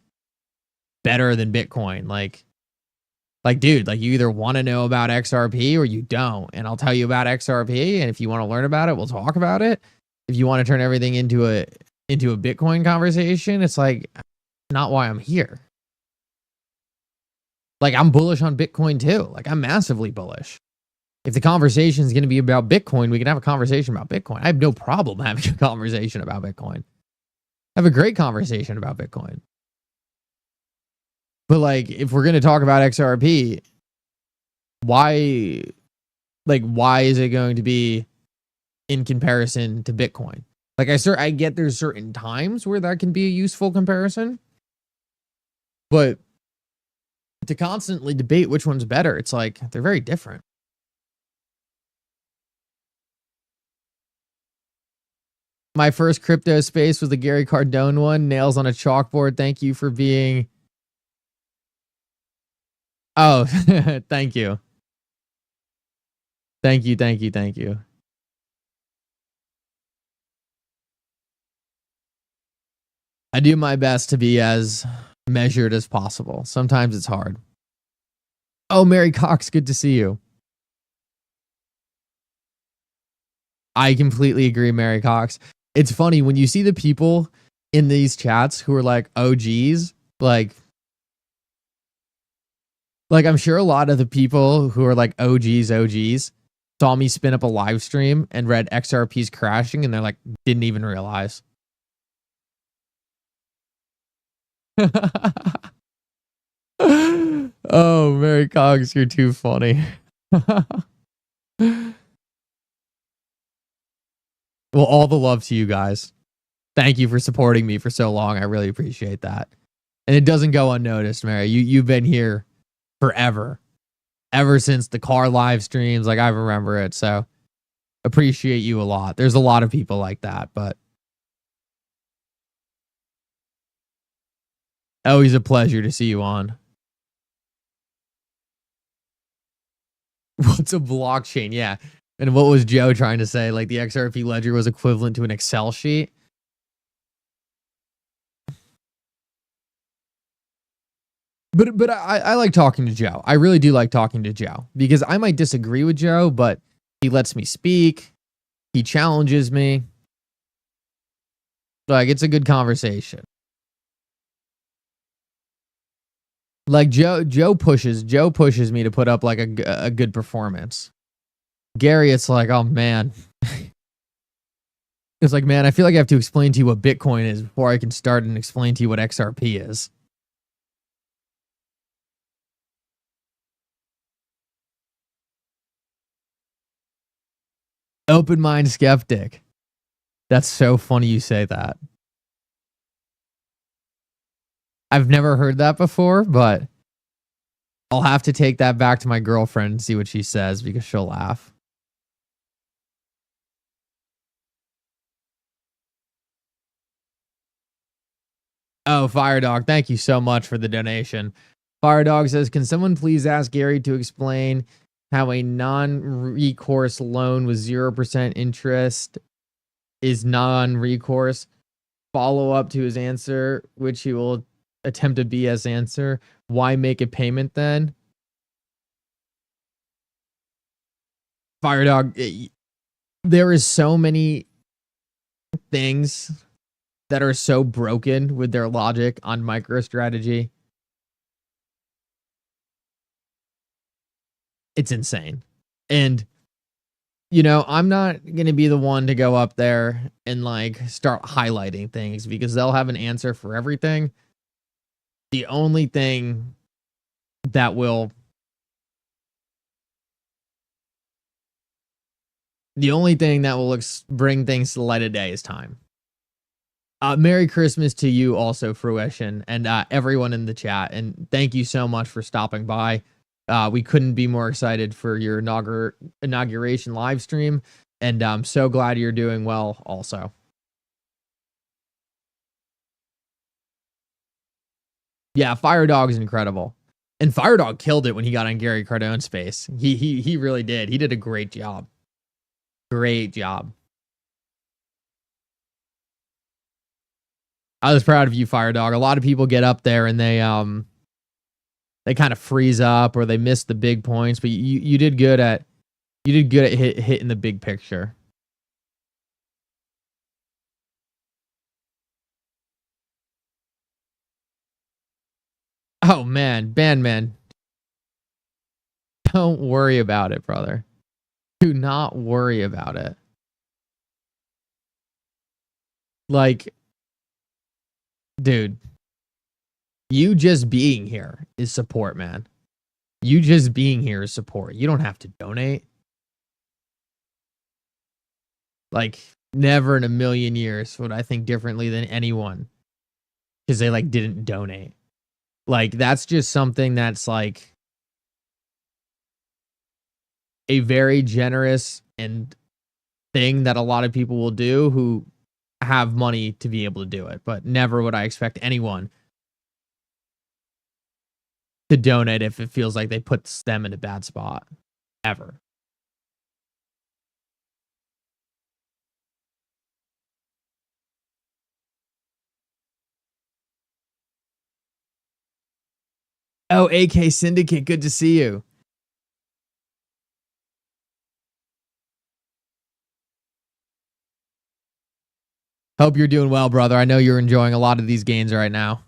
better than Bitcoin. Like, dude, like, you either want to know about XRP or you don't. And I'll tell you about XRP. And if you want to learn about it, we'll talk about it. If you want to turn everything into a Bitcoin conversation, it's like not why I'm here. Like, I'm bullish on Bitcoin too. Like, I'm massively bullish. If the conversation is going to be about Bitcoin, we can have a conversation about Bitcoin. I have no problem having a conversation about Bitcoin. I have a great conversation about Bitcoin. But like, if we're going to talk about XRP, why is it going to be in comparison to Bitcoin? Like, I get there's certain times where that can be a useful comparison, but to constantly debate which one's better, it's like they're very different. My first crypto space was the Gary Cardone one. Nails on a chalkboard. Thank you for being. Oh, thank you. Thank you. Thank you. Thank you. I do my best to be as measured as possible. Sometimes it's hard. Oh, Mary Cox, good to see you. I completely agree, Mary Cox. It's funny when you see the people in these chats who are like OGs, like I'm sure a lot of the people who are like OGs saw me spin up a live stream and read XRP's crashing and they're like, didn't even realize. Oh, Mary Cox, you're too funny. Well, all the love to you guys. Thank you for supporting me for so long. I really appreciate that. And it doesn't go unnoticed, Mary. You've been here forever. Ever since the car live streams, like I remember it. So appreciate you a lot. There's a lot of people like that, but always a pleasure to see you on. What's a blockchain? Yeah. And what was Joe trying to say? Like the XRP ledger was equivalent to an Excel sheet? But I like talking to Joe. I really do like talking to Joe because I might disagree with Joe, but he lets me speak. He challenges me. Like it's a good conversation. Like Joe pushes me to put up like a good performance. Gary, it's like, oh man. It's like, man, I feel like I have to explain to you what Bitcoin is before I can start and explain to you what XRP is. Open mind skeptic. That's so funny you say that. I've never heard that before, but I'll have to take that back to my girlfriend and see what she says because she'll laugh. Oh, Firedog, thank you so much for the donation. Firedog says, can someone please ask Gary to explain how a non-recourse loan with 0% interest is non-recourse? Follow up to his answer, which he will attempt a BS answer. Why make a payment then? Firedog, there is so many things that are so broken with their logic on MicroStrategy. It's insane. And, you know, I'm not going to be the one to go up there and like start highlighting things because they'll have an answer for everything. The only thing that will bring things to the light of day is time. Merry Christmas to you also, Fruition, and everyone in the chat. And thank you so much for stopping by. We couldn't be more excited for your inauguration live stream. And I'm so glad you're doing well also. Yeah, Firedog is incredible. And Firedog killed it when he got on Gary Cardone's space. He really did. He did a great job. Great job. I was proud of you, Firedog. A lot of people get up there and they kind of freeze up or they miss the big points, but you did good at hitting the big picture. Oh man, Bandman. Don't worry about it, brother. Do not worry about it. Like, dude, you just being here is support, man. You just being here is support. You don't have to donate. Like, never in a million years would I think differently than anyone because they like didn't donate. Like, that's just something that's like a very generous and thing that a lot of people will do who have money to be able to do it. But never would I expect anyone to donate if it feels like they put them in a bad spot. Ever. Oh, AK Syndicate, good to see you. Hope you're doing well, brother. I know you're enjoying a lot of these gains right now.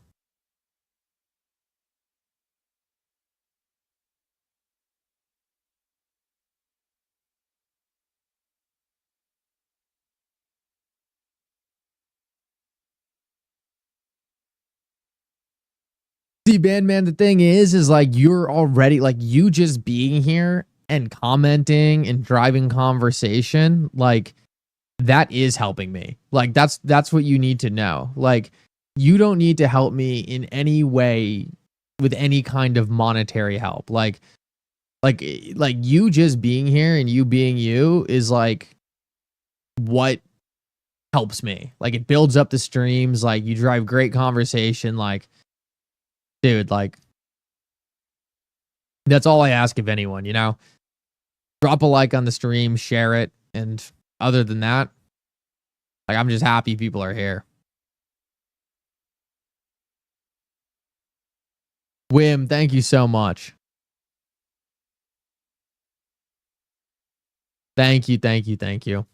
See, Bandman, the thing is like you're already like you just being here and commenting and driving conversation, like that is helping me. Like that's what you need to know. Like you don't need to help me in any way with any kind of monetary help. Like you just being here and you being you is like what helps me. Like it builds up the streams, like you drive great conversation, like dude, like that's all I ask of anyone, you know? Drop a like on the stream, share it, and other than that, like I'm just happy people are here. Wim, thank you so much. Thank you, thank you, thank you.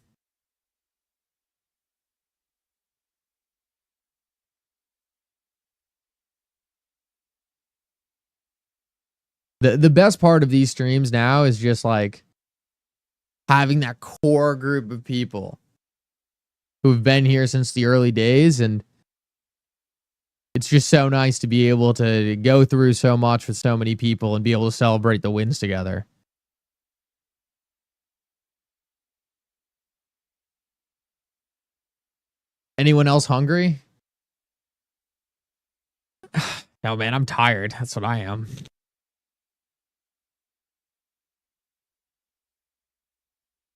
The best part of these streams now is just like having that core group of people who've been here since the early days, and it's just so nice to be able to go through so much with so many people and be able to celebrate the wins together. Anyone else hungry? No, man, I'm tired. That's what I am.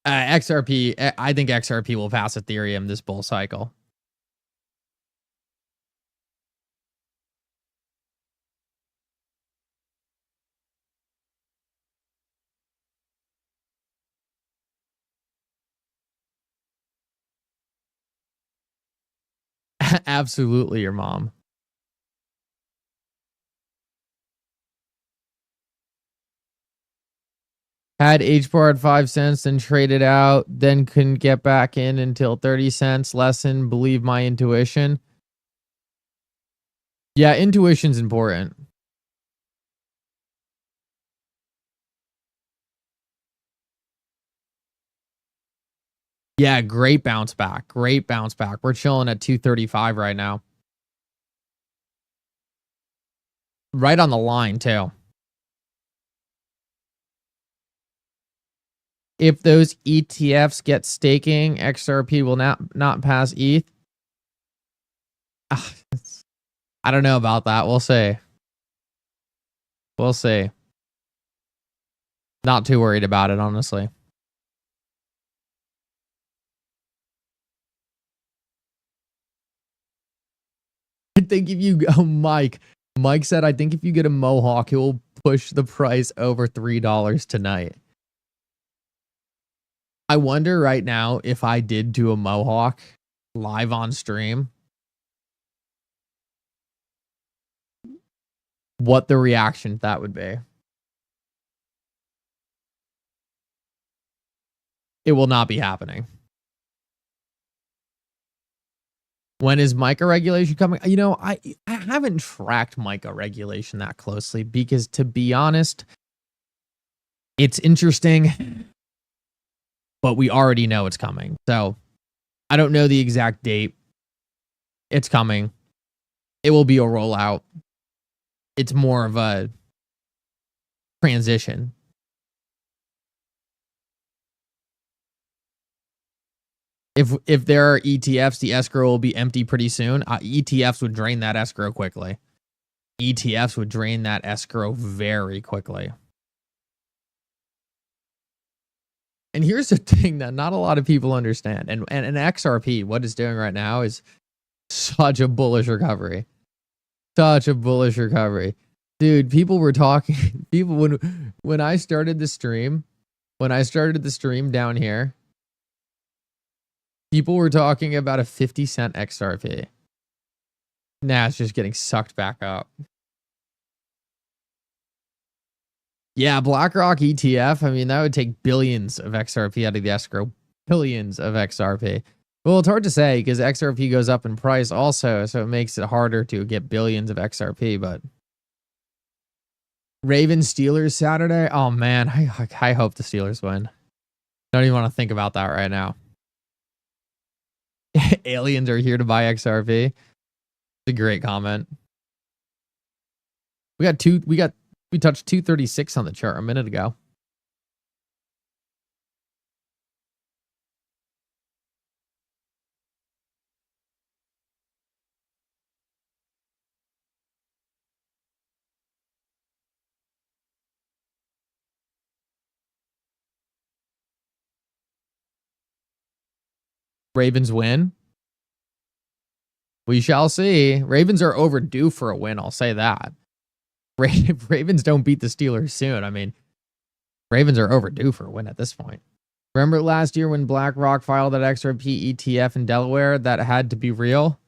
XRP, I think XRP will pass Ethereum this bull cycle. Absolutely, your mom. Had HBAR at 5 cents, then traded out, then couldn't get back in until 30 cents. Lesson, believe my intuition. Yeah, intuition's important. Yeah, great bounce back. Great bounce back. We're chilling at 235 right now. Right on the line, too. If those ETFs get staking, XRP will not pass ETH. I don't know about that. We'll see. We'll see. Not too worried about it, honestly. I think if you go, Mike said, I think if you get a mohawk, it will push the price over $3 tonight. I wonder right now if I did do a mohawk live on stream, what the reaction that would be. It will not be happening. When is MiCA regulation coming? You know, I haven't tracked MiCA regulation that closely because, to be honest, it's interesting, but we already know it's coming. So I don't know the exact date. It's coming. It will be a rollout. It's more of a transition. If there are ETFs, the escrow will be empty pretty soon. ETFs would drain that escrow quickly. ETFs would drain that escrow very quickly. And here's the thing that not a lot of people understand. And XRP, what it's doing right now is such a bullish recovery. Such a bullish recovery. Dude, people were talking. People, when I started the stream down here, people were talking about a 50-cent XRP. Now it's just getting sucked back up. Yeah, BlackRock ETF. I mean, that would take billions of XRP out of the escrow. Billions of XRP. Well, it's hard to say because XRP goes up in price also, so it makes it harder to get billions of XRP. But Ravens Steelers Saturday. Oh man, I hope the Steelers win. Don't even want to think about that right now. Aliens are here to buy XRP. It's a great comment. We touched 236 on the chart a minute ago. Ravens win. We shall see. Ravens are overdue for a win. I'll say that. If Ravens don't beat the Steelers soon, I mean, Ravens are overdue for a win at this point. Remember last year when BlackRock filed that XRP ETF in Delaware that had to be real?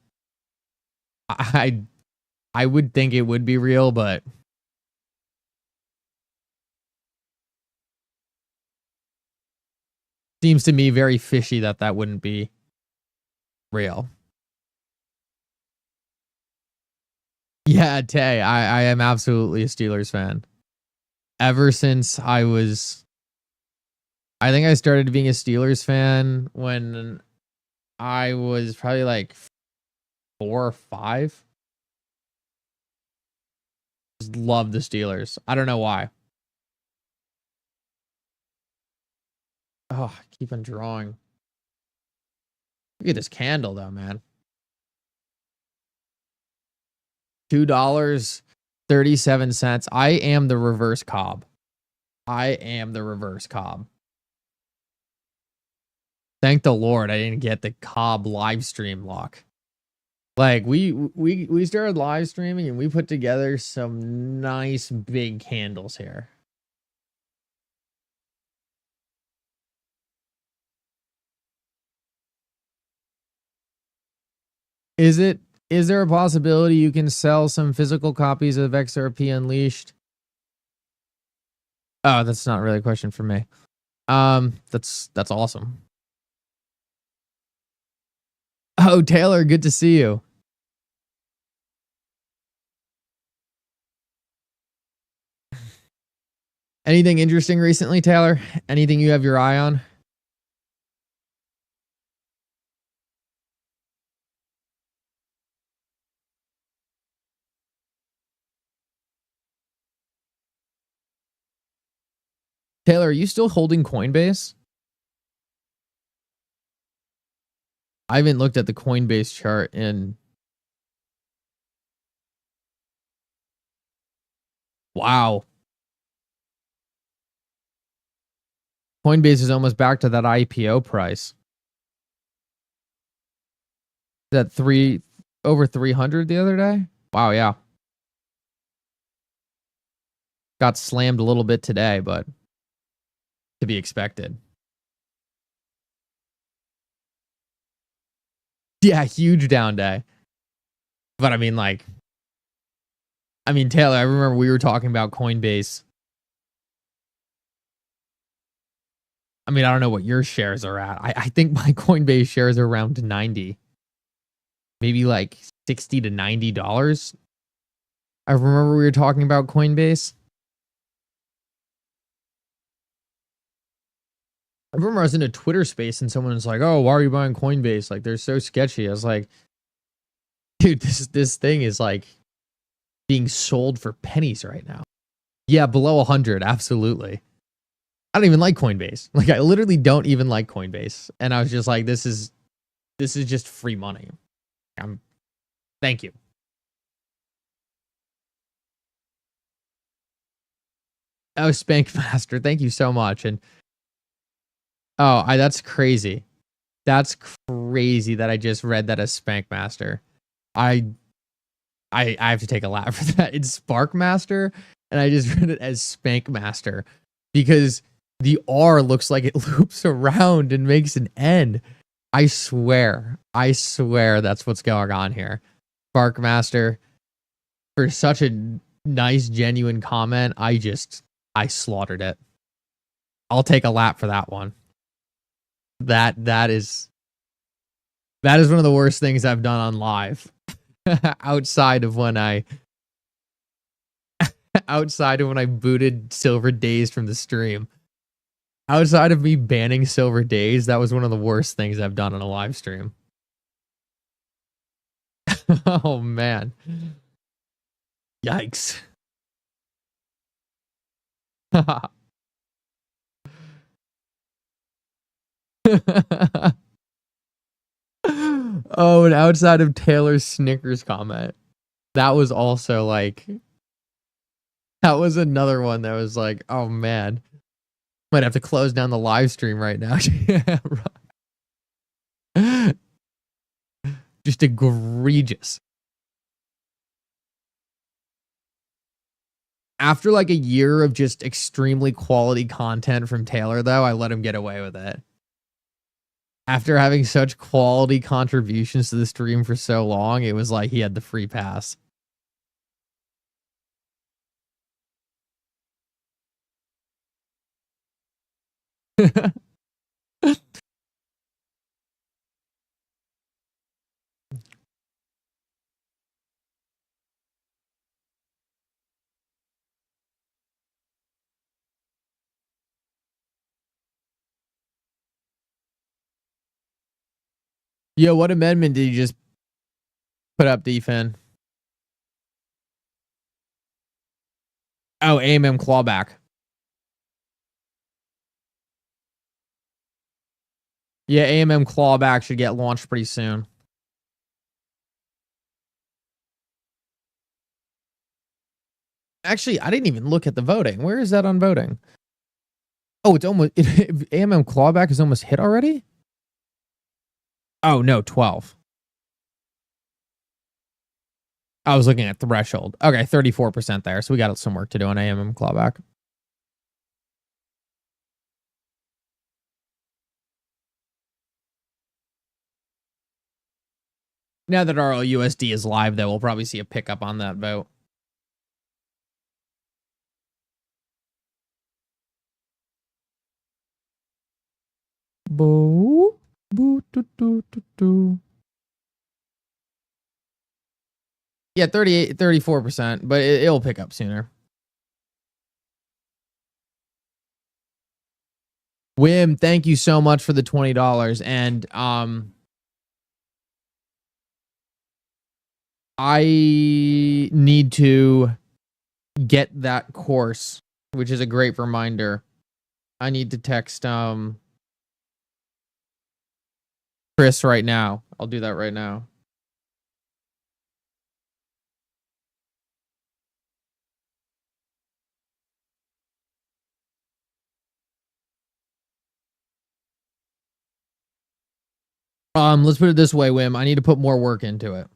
I would think it would be real, but seems to me very fishy that that wouldn't be real. Yeah, Tay, I am absolutely a Steelers fan. Ever since I think I started being a Steelers fan when I was probably like 4 or 5. Just love the Steelers. I don't know why. Oh, I keep on drawing. Look at this candle though, man. $2.37. I am the reverse Cobb. I am the reverse Cobb. Thank the Lord I didn't get the Cobb live stream luck. Like we started live streaming and we put together some nice big candles here. Is there a possibility you can sell some physical copies of XRP Unleashed? Oh, that's not really a question for me. That's awesome. Oh, Taylor, good to see you. Anything interesting recently, Taylor? Anything you have your eye on? Taylor, are you still holding Coinbase? I haven't looked at the Coinbase chart in... Wow. Coinbase is almost back to that IPO price. That over 300 the other day? Wow, yeah. Got slammed a little bit today, but to be expected. Yeah, huge down day. But I mean, Taylor, I remember we were talking about Coinbase. I mean, I don't know what your shares are at. I think my Coinbase shares are around 90. Maybe like $60 to $90. I remember we were talking about Coinbase. I remember I was in a Twitter space and someone was like, "Oh, why are you buying Coinbase? Like, they're so sketchy." I was like, dude, this thing is like being sold for pennies right now. Yeah, below 100, absolutely. I don't even like Coinbase. Like, I literally don't even like Coinbase. And I was just like, this is just free money. Thank you. Oh, Spank Master, thank you so much. And oh, that's crazy. That's crazy that I just read that as Spank Master. I have to take a lap for that. It's Spark Master, and I just read it as Spank Master because the R looks like it loops around and makes an N. I swear that's what's going on here. Spark Master, for such a nice, genuine comment, I slaughtered it. I'll take a lap for that one. That is one of the worst things I've done on live. outside of when I booted Silver Days from the stream. Outside of me banning Silver Days, that was one of the worst things I've done on a live stream. Oh man. Yikes. Oh, and outside of Taylor's Snickers comment, that was also like, that was another one that was like, oh man, might have to close down the live stream right now. Yeah, right. Just egregious. After like a year of just extremely quality content from Taylor, though, I let him get away with it. After having such quality contributions to the stream for so long, it was like he had the free pass. Yo, what amendment did you just put up, Defin? Oh, AMM clawback. Yeah, AMM clawback should get launched pretty soon. Actually, I didn't even look at the voting. Where is that on voting? Oh, it's almost AMM clawback is almost hit already? Oh, no, 12. I was looking at threshold. Okay, 34% there. So we got some work to do on AMM clawback. Now that RL USD is live, though, we'll probably see a pickup on that vote. Boo. Boo, doo, doo, doo, doo. Yeah, 34%, but it'll pick up sooner. Wim, thank you so much for the $20. And I need to get that course, which is a great reminder. I need to text Chris right now. I'll do that right now. Let's put it this way, Wim. I need to put more work into it.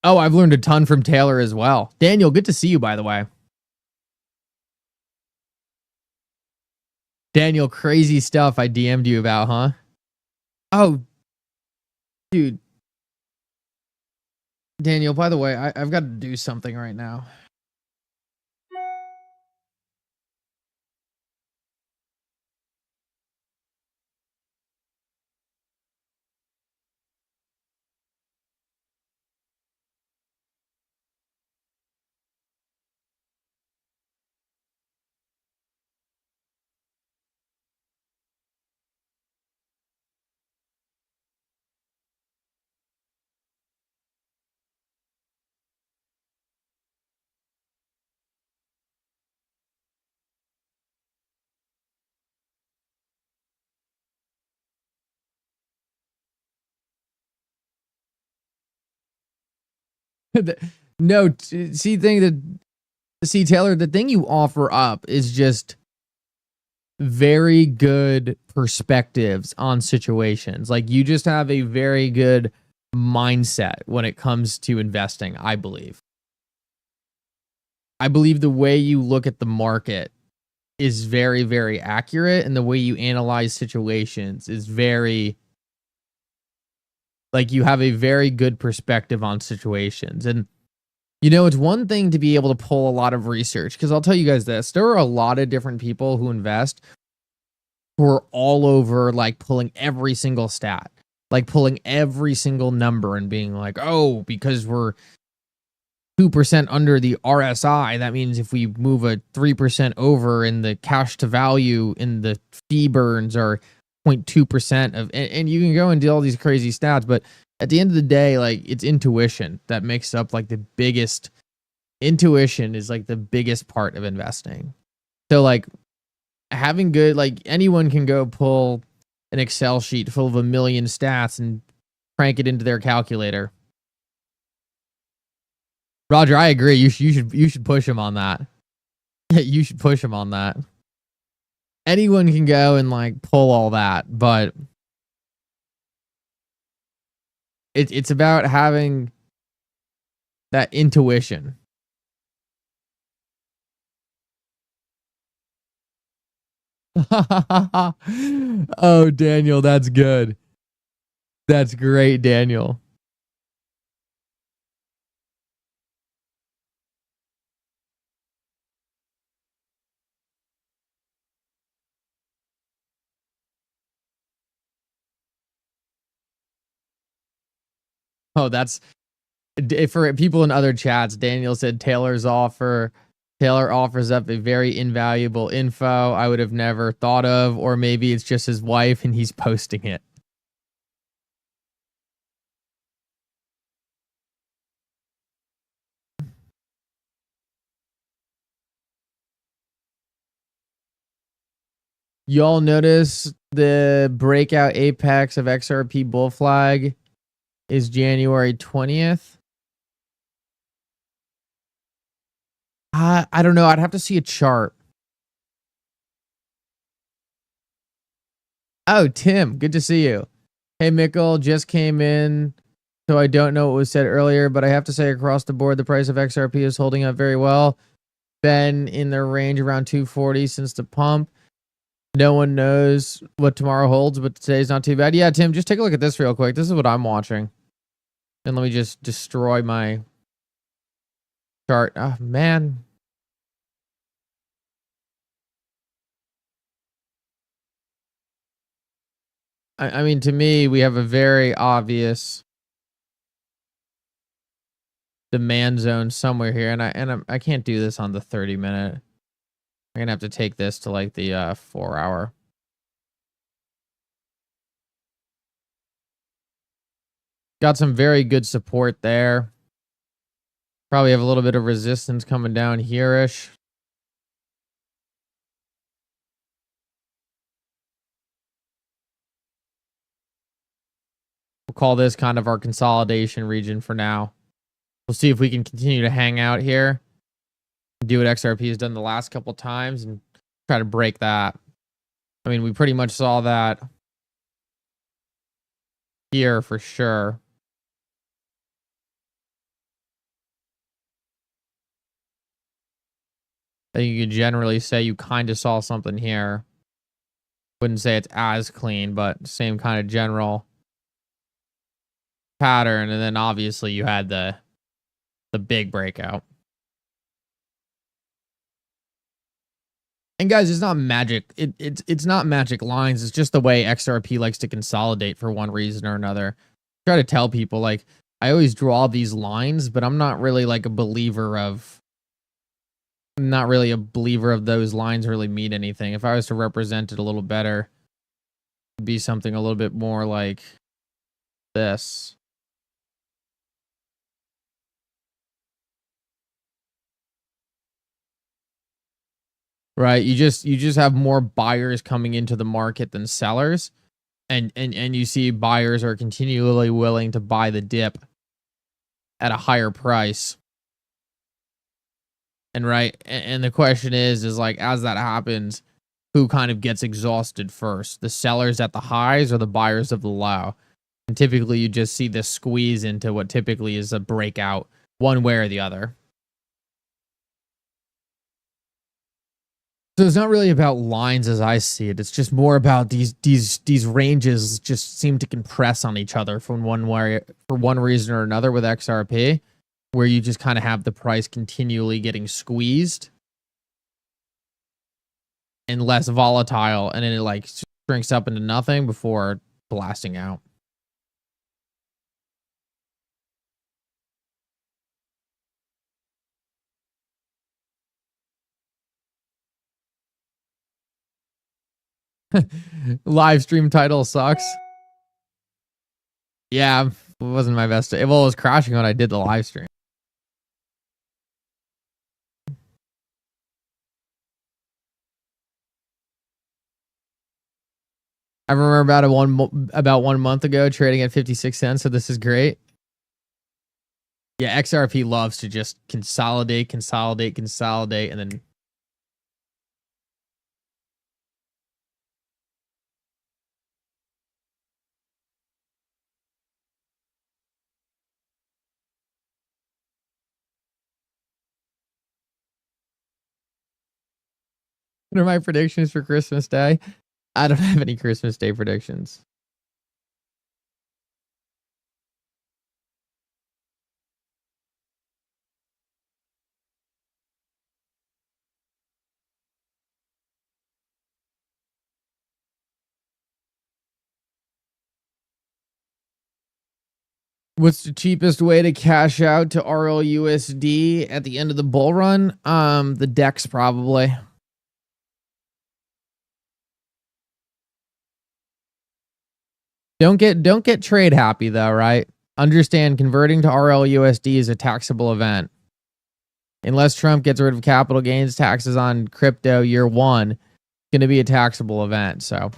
Oh, I've learned a ton from Taylor as well. Daniel, good to see you, by the way. Daniel, crazy stuff I DM'd you about, huh? Oh, dude. Daniel, by the way, I've got to do something right now. No, see, Taylor, the thing you offer up is just very good perspectives on situations. Like, you just have a very good mindset when it comes to investing, I believe. I believe the way you look at the market is very, very accurate, and the way you analyze situations is very, like, you have a very good perspective on situations. And you know, it's one thing to be able to pull a lot of research, because I'll tell you guys this, there are a lot of different people who invest who are all over, like, pulling every single stat, like pulling every single number and being like, oh, because we're 2% under the RSI. That means if we move a 3% over in the cash to value in the fee burns are 0.2% of, and you can go and do all these crazy stats, but at the end of the day, like, it's intuition that makes up like the biggest. Intuition is like the biggest part of investing. So like having good, like anyone can go pull an Excel sheet full of 1 million stats and crank it into their calculator. Roger, I agree. You should push him on that. You should push him on that. Anyone can go and like pull all that, but it's about having that intuition. Oh, Daniel, that's good. That's great, Daniel. Oh, that's for people in other chats. Daniel said Taylor offers up a very invaluable info I would have never thought of, or maybe it's just his wife and he's posting it. Y'all notice the breakout apex of XRP bull flag is January 20th. I don't know. I'd have to see a chart. Oh, Tim, good to see you. Hey, Mickle, just came in, so I don't know what was said earlier, but I have to say across the board, the price of XRP is holding up very well. Been in the range around 240 since the pump. No one knows what tomorrow holds, but today's not too bad. Yeah, Tim, just take a look at this real quick. This is what I'm watching. And let me just destroy my chart. Oh, man. I mean, to me, we have a very obvious demand zone somewhere here, and I can't do this on the 30-minute. I'm gonna have to take this to like the 4-hour. Got some very good support there. Probably have a little bit of resistance coming down here-ish. We'll call this kind of our consolidation region for now. We'll see if we can continue to hang out here, do what XRP has done the last couple times, and try to break that. I mean, we pretty much saw that here for sure. I think you could generally say you kind of saw something here. Wouldn't say it's as clean, but same kind of general pattern. And then obviously you had the big breakout. And guys, it's not magic. It's not magic lines. It's just the way XRP likes to consolidate for one reason or another. Try to tell people, like, I always draw these lines, but I'm not really like a believer of. I'm not really a believer of those lines really mean anything. If I was to represent it a little better, it'd be something a little bit more like this. Right? You just have more buyers coming into the market than sellers. And you see buyers are continually willing to buy the dip at a higher price. And and the question is like, as that happens, who kind of gets exhausted first? The sellers at the highs or the buyers of the low? And typically you just see this squeeze into what typically is a breakout one way or the other. So it's not really about lines as I see it. It's just more about these ranges just seem to compress on each other from one reason or another with XRP, where you just kind of have the price continually getting squeezed and less volatile, and then it like shrinks up into nothing before blasting out. Live stream title sucks. Yeah, it wasn't my best. Well, it was crashing when I did the live stream. I remember about 1 month ago trading at 56 cents. So this is great. Yeah, XRP loves to just consolidate, and then what are my predictions for Christmas Day? I don't have any Christmas Day predictions. What's the cheapest way to cash out to RL USD at the end of the bull run? The DEX probably. Don't get trade happy though, right? Understand converting to RL USD is a taxable event. Unless Trump gets rid of capital gains taxes on crypto year one, it's going to be a taxable event. So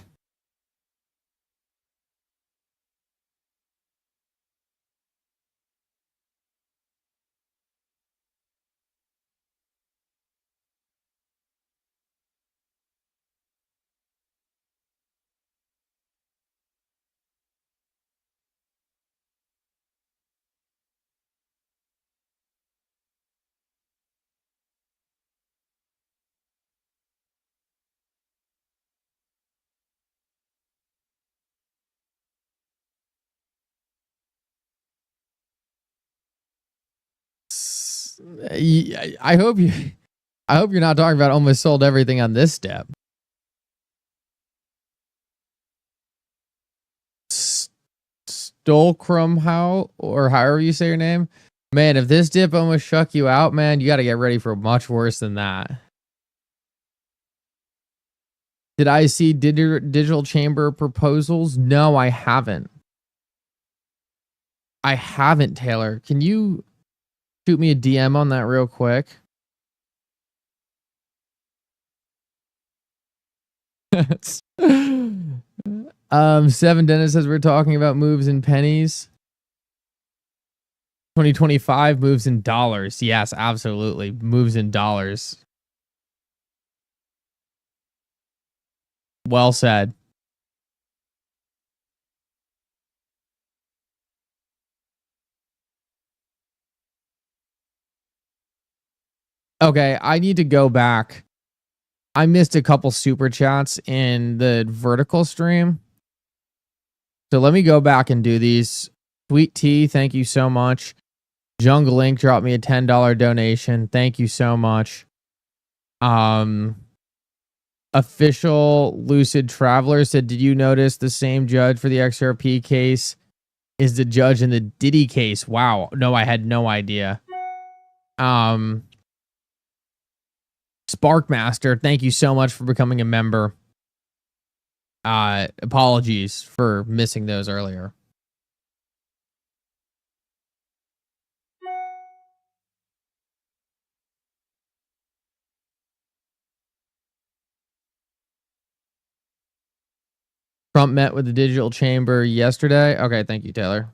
I hope you're not talking about almost sold everything on this step. Stolkrumhow, or however you say your name. Man, if this dip almost shuck you out, man, you got to get ready for much worse than that. Did I see digital chamber proposals? No, I haven't. I haven't, Taylor. Can you shoot me a DM on that real quick? Seven Dennis says we're talking about moves in pennies. 2025 moves in dollars. Yes, absolutely. Moves in dollars. Well said. Okay, I need to go back. I missed a couple super chats in the vertical stream. So let me go back and do these. Sweet Tea, thank you so much. Jungle Link dropped me a $10 donation. Thank you so much. Official Lucid Traveler said, did you notice the same judge for the XRP case is the judge in the Diddy case? Wow. No, I had no idea. Sparkmaster, thank you so much for becoming a member. Apologies for missing those earlier. Trump met with the digital chamber yesterday. Okay, thank you, Taylor.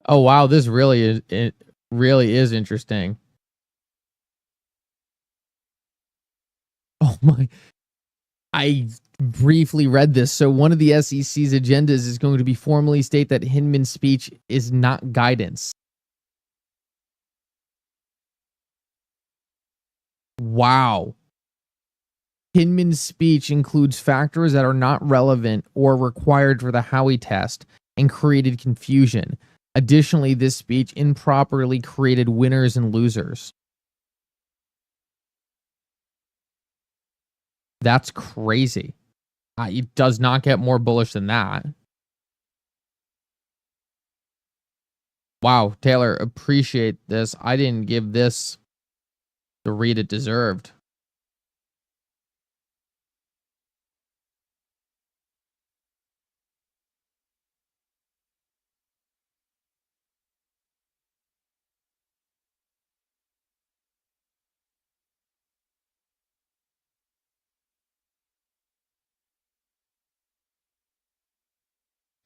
Oh wow, this really is, it really is interesting. Oh my, I briefly read this. So one of the SEC's agendas is going to be formally state that Hinman's speech is not guidance. Wow. Hinman's speech includes factors that are not relevant or required for the Howey test and created confusion. Additionally, this speech improperly created winners and losers. That's crazy. It does not get more bullish than that. Wow, Taylor, appreciate this. I didn't give this the read it deserved.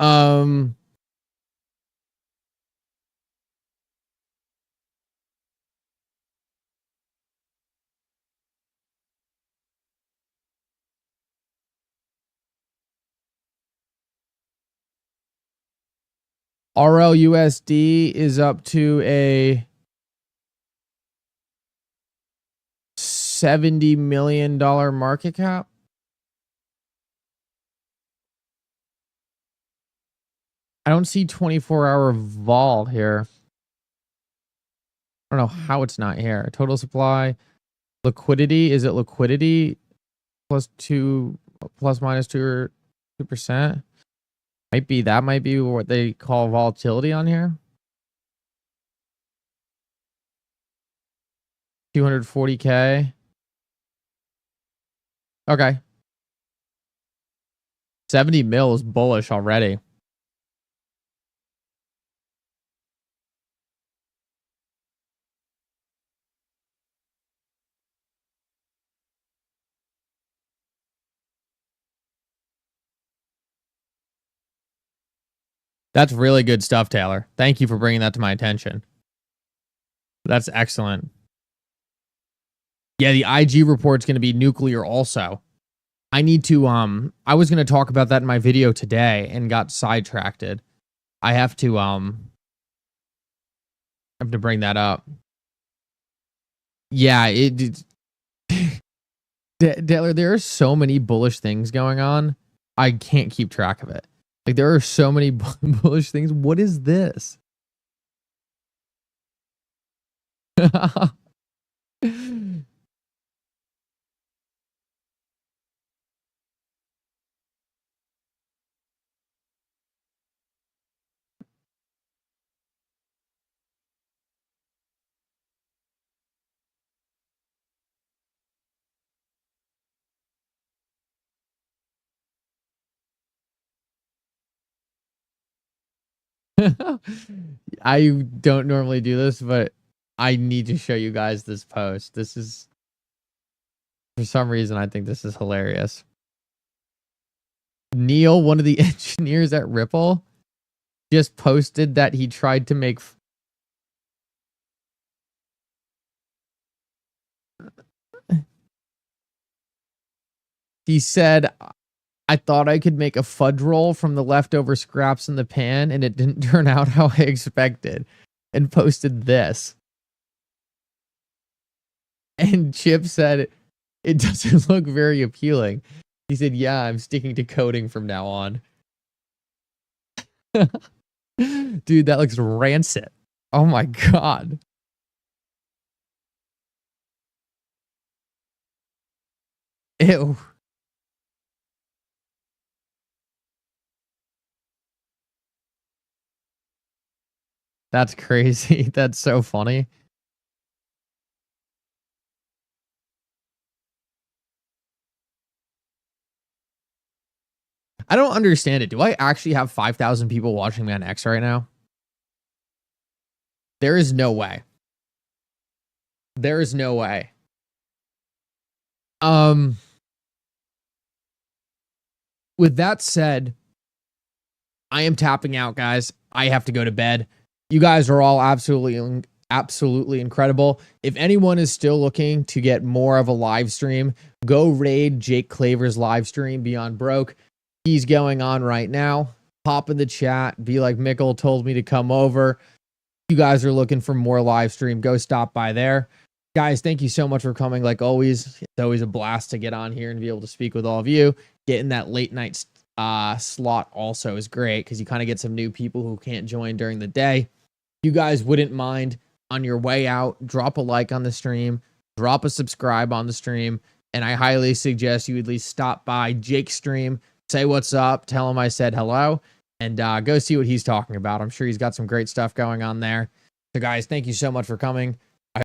Um, RL USD is up to a $70 million market cap. I don't see 24-hour vol here. I don't know how it's not here. Total supply, liquidity. Is it liquidity plus minus 2%? Might be, that might be what they call volatility on here. 240K. Okay. 70 mil is bullish already. That's really good stuff, Taylor. Thank you for bringing that to my attention. That's excellent. Yeah, the IG report's going to be nuclear also. I need to, I was going to talk about that in my video today and got sidetracked. I have to bring that up. Yeah, Taylor, there are so many bullish things going on. I can't keep track of it. Like, there are so many bullish things. What is this? I don't normally do this, but I need to show you guys this post. This is, for some reason, I think this is hilarious. Neil, one of the engineers at Ripple, just posted that he tried to make he said, I thought I could make a fudge roll from the leftover scraps in the pan, and it didn't turn out how I expected, and posted this. And Chip said, it doesn't look very appealing. He said, yeah, I'm sticking to coding from now on. Dude, that looks rancid. Oh my God. Ew. That's crazy. That's so funny. I don't understand it. Do I actually have 5,000 people watching me on X right now? There is no way. There is no way. With that said, I am tapping out, guys. I have to go to bed. You guys are all absolutely incredible. If anyone is still looking to get more of a live stream, go raid Jake Claver's live stream Beyond Broke. He's going on right now. Pop in the chat, be like, Mickle told me to come over. You guys are looking for more live stream, go stop by there. Guys, thank you so much for coming. Like always, it's always a blast to get on here and be able to speak with all of you. Getting that late night slot also is great because you kind of get some new people who can't join during the day. You guys wouldn't mind on your way out, drop a like on the stream, drop a subscribe on the stream, and I highly suggest you at least stop by Jake's stream, say what's up, tell him I said hello, and go see what he's talking about. I'm sure he's got some great stuff going on there. So guys, thank you so much for coming.